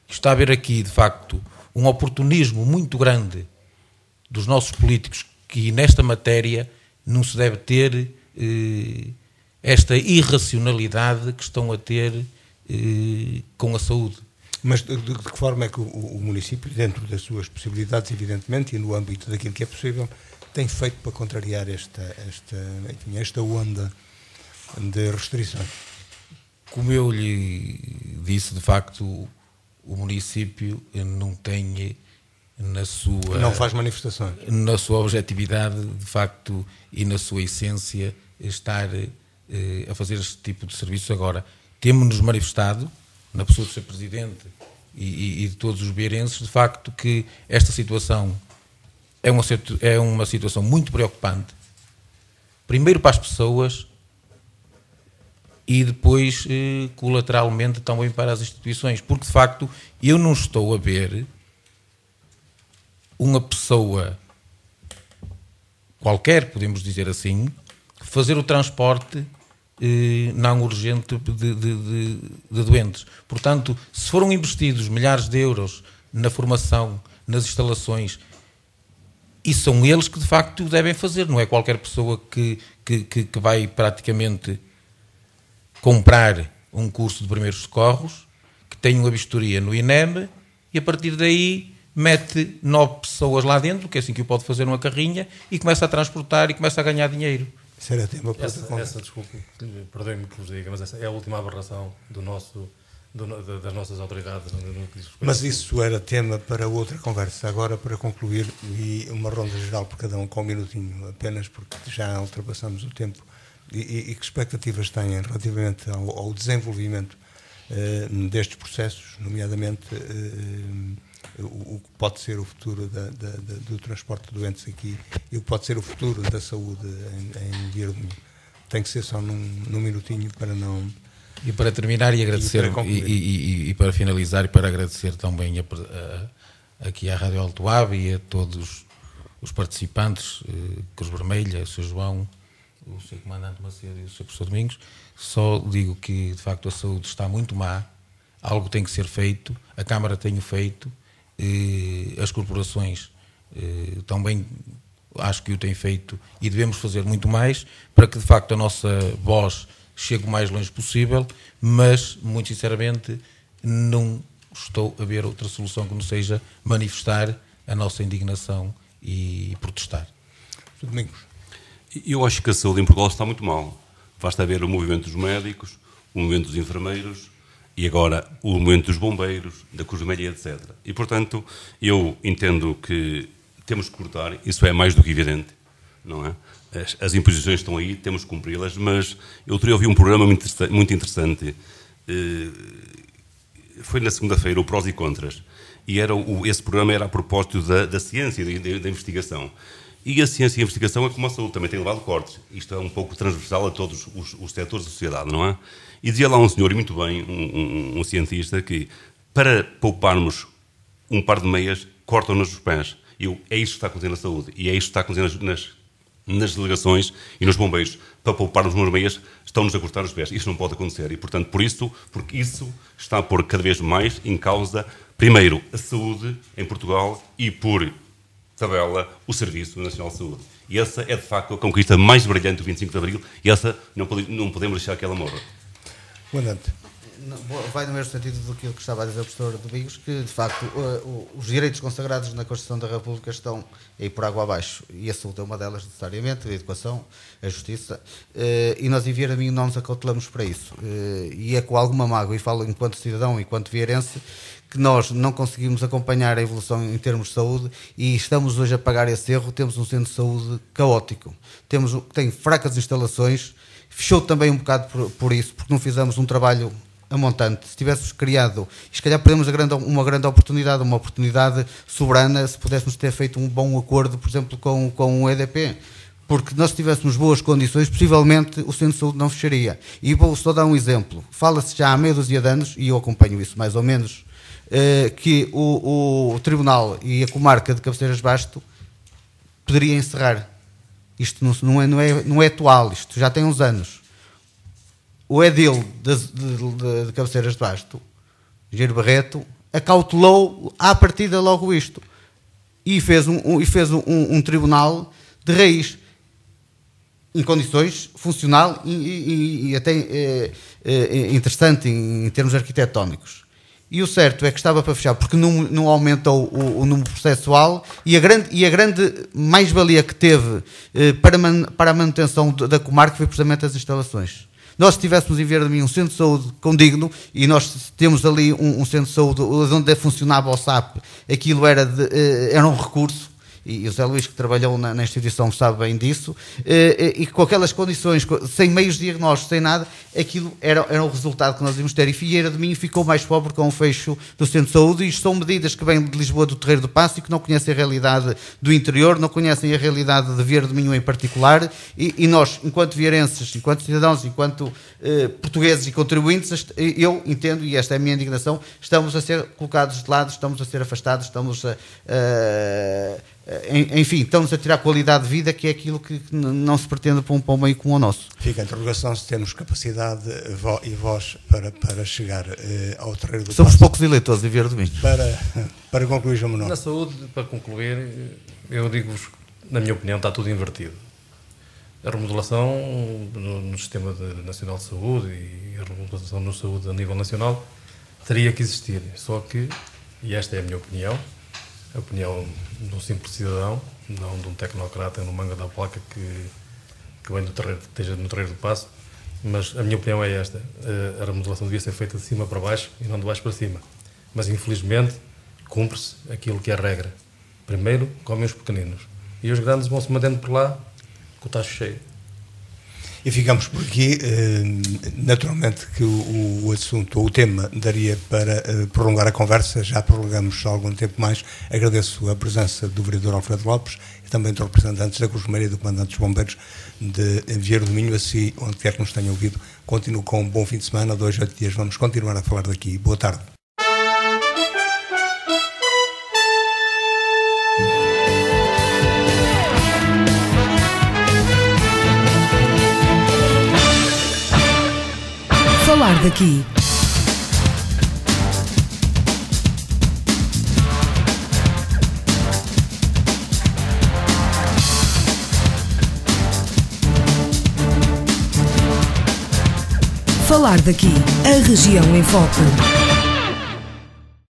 S4: Está a haver aqui, de facto, um oportunismo muito grande dos nossos políticos, que nesta matéria não se deve ter esta irracionalidade que estão a ter com a saúde.
S2: Mas de que forma é que o município, dentro das suas possibilidades, evidentemente, e no âmbito daquilo que é possível, tem feito para contrariar esta onda de restrições?
S4: Como eu lhe disse, de facto, o município não tem na sua...
S2: Não faz manifestações.
S4: Na sua objetividade, de facto, e na sua essência, estar a fazer este tipo de serviço. Agora, temos-nos manifestado, na pessoa do Sr. Presidente e de todos os beirenses, de facto, que esta situação é uma situação muito preocupante, primeiro para as pessoas e depois, colateralmente, também para as instituições, porque, de facto, eu não estou a ver uma pessoa qualquer, podemos dizer assim, fazer o transporte não urgente de doentes. Portanto, se foram investidos milhares de euros na formação, nas instalações, e são eles que de facto o devem fazer, não é qualquer pessoa que vai praticamente comprar um curso de primeiros socorros, que tem uma vistoria no INEM e a partir daí mete 9 pessoas lá dentro, que é assim que o pode fazer numa carrinha, e começa a transportar e começa a ganhar dinheiro.
S2: Isso era tema para
S6: essa, desculpe, perdoe-me que vos diga, mas essa é a última aberração das nossas autoridades.
S2: Mas isso era tema para outra conversa. Agora, para concluir, e uma ronda geral por cada um, com um minutinho apenas, porque já ultrapassamos o tempo, e que expectativas têm relativamente ao desenvolvimento destes processos, nomeadamente o que pode ser o futuro do transporte de doentes aqui e o que pode ser o futuro da saúde em Vieira do Minho. Tem que ser só num minutinho para não...
S4: E para terminar e agradecer, e para finalizar, e para agradecer também aqui à Rádio Alto Ave e a todos os participantes, Cruz Vermelha, o Sr. João, o Sr. Comandante Macedo e o Sr. Professor Domingos, só digo que, de facto, a saúde está muito má, algo tem que ser feito, a Câmara tem o feito, as corporações também acho que o têm feito e devemos fazer muito mais para que, de facto, a nossa voz chegue o mais longe possível, mas, muito sinceramente, não estou a ver outra solução que não seja manifestar a nossa indignação e protestar.
S2: Domingos.
S5: Eu acho que a saúde em Portugal está muito mal. Basta ver o movimento dos médicos, o movimento dos enfermeiros e agora o movimento dos bombeiros, da Cruz Vermelha, etc. E, portanto, eu entendo que temos que cortar, isso é mais do que evidente, não é? As imposições estão aí, temos que cumpri-las, mas eu outro dia ouvi um programa muito interessante, foi na segunda-feira, o Prós e Contras, e esse programa era a propósito da ciência e da investigação. E a ciência e a investigação é como a saúde, também tem levado cortes. Isto é um pouco transversal a todos os setores da sociedade, não é? E dizia lá um senhor, e muito bem, um cientista, que para pouparmos um par de meias, cortam-nos os pés. É isto que está acontecendo na saúde, e é isto que está acontecendo nas delegações e nos bombeiros. Para pouparmos umas meias, estão-nos a cortar os pés. Isto não pode acontecer. E, portanto, porque isso está a pôr cada vez mais em causa, primeiro, a saúde em Portugal e, por tabela, o Serviço Nacional de Saúde. E essa é, de facto, a conquista mais brilhante do 25 de Abril e essa não podemos deixar que ela morra.
S2: Comandante.
S3: vai no mesmo sentido do que estava a dizer o professor Domingos, que de facto os direitos consagrados na Constituição da República estão aí por água abaixo, e a saúde é uma delas necessariamente, a educação, a justiça, e nós em Vieira do Minho não nos acautelamos para isso, e é com alguma mágoa, e falo enquanto cidadão, enquanto vieirense, que nós não conseguimos acompanhar a evolução em termos de saúde e estamos hoje a pagar esse erro. Temos um centro de saúde caótico, tem fracas instalações, fechou também um bocado por isso, porque não fizemos um trabalho a montante. Se tivéssemos criado, se calhar perdemos uma grande oportunidade, uma oportunidade soberana, se pudéssemos ter feito um bom acordo, por exemplo, com o EDP, porque nós tivéssemos boas condições, possivelmente o centro de saúde não fecharia. E vou só dar um exemplo. Fala-se já há meia dúzia de anos, e eu acompanho isso mais ou menos, que o Tribunal e a Comarca de Cabeceiras de Basto poderia encerrar. Isto não é atual, isto já tem uns anos. O edil de Cabeceiras de Basto, Jair Barreto, acautelou à partida logo isto e fez um tribunal de raiz em condições funcional e até interessante em termos arquitetónicos. E o certo é que estava para fechar, porque não aumentou o número processual, e a grande mais-valia que teve para a manutenção da comarca foi precisamente as instalações. Nós, se tivéssemos em Vieira do Minho um centro de saúde condigno, e nós temos ali um centro de saúde onde funcionava o SAP, aquilo era um recurso, e o Zé Luís, que trabalhou na instituição, sabe bem disso, e com aquelas condições, sem meios de diagnóstico, sem nada, aquilo era o resultado que nós íamos ter. E Vieira do Minho ficou mais pobre com o fecho do centro de saúde, e isto são medidas que vêm de Lisboa, do Terreiro do Paço, e que não conhecem a realidade do interior, não conhecem a realidade de Vieira do Minho em particular, e nós, enquanto vieirenses, enquanto cidadãos, enquanto portugueses e contribuintes, eu entendo, e esta é a minha indignação, estamos a ser colocados de lado, estamos a ser afastados, estamos enfim, estamos a tirar qualidade de vida, que é aquilo que não se pretende para um meio como o nosso.
S2: Fica a interrogação se temos capacidade e voz para chegar ao Terreiro do Paço.
S3: Somos poucos eleitores em Vieira do Minho.
S2: Para concluir, João Manuel.
S6: Na saúde, para concluir, eu digo-vos, na minha opinião, está tudo invertido. A remodelação no Sistema Nacional de Saúde e a remodelação na saúde a nível nacional teria que existir. Só que, e esta é a minha opinião, a opinião de um simples cidadão, não de um tecnocrata no manga da placa que vem do terreiro, que esteja no Terreiro do Paço, mas a minha opinião é esta: a remodelação devia ser feita de cima para baixo e não de baixo para cima. Mas infelizmente cumpre-se aquilo que é a regra. Primeiro comem os pequeninos e os grandes vão-se mantendo por lá com o tacho cheio.
S2: E ficamos por aqui. Naturalmente que o assunto, ou o tema, daria para prolongar a conversa, já prolongamos há algum tempo mais. Agradeço a presença do vereador Alfredo Lopes e também dos representantes da Cruz Vermelha e do comandante dos bombeiros de Vieira do Minho. Assim, onde quer que nos tenham ouvido, continuo com um bom fim de semana. 2 a 8 dias vamos continuar a falar daqui. Boa tarde.
S1: Falar daqui. Falar daqui. A região em foco.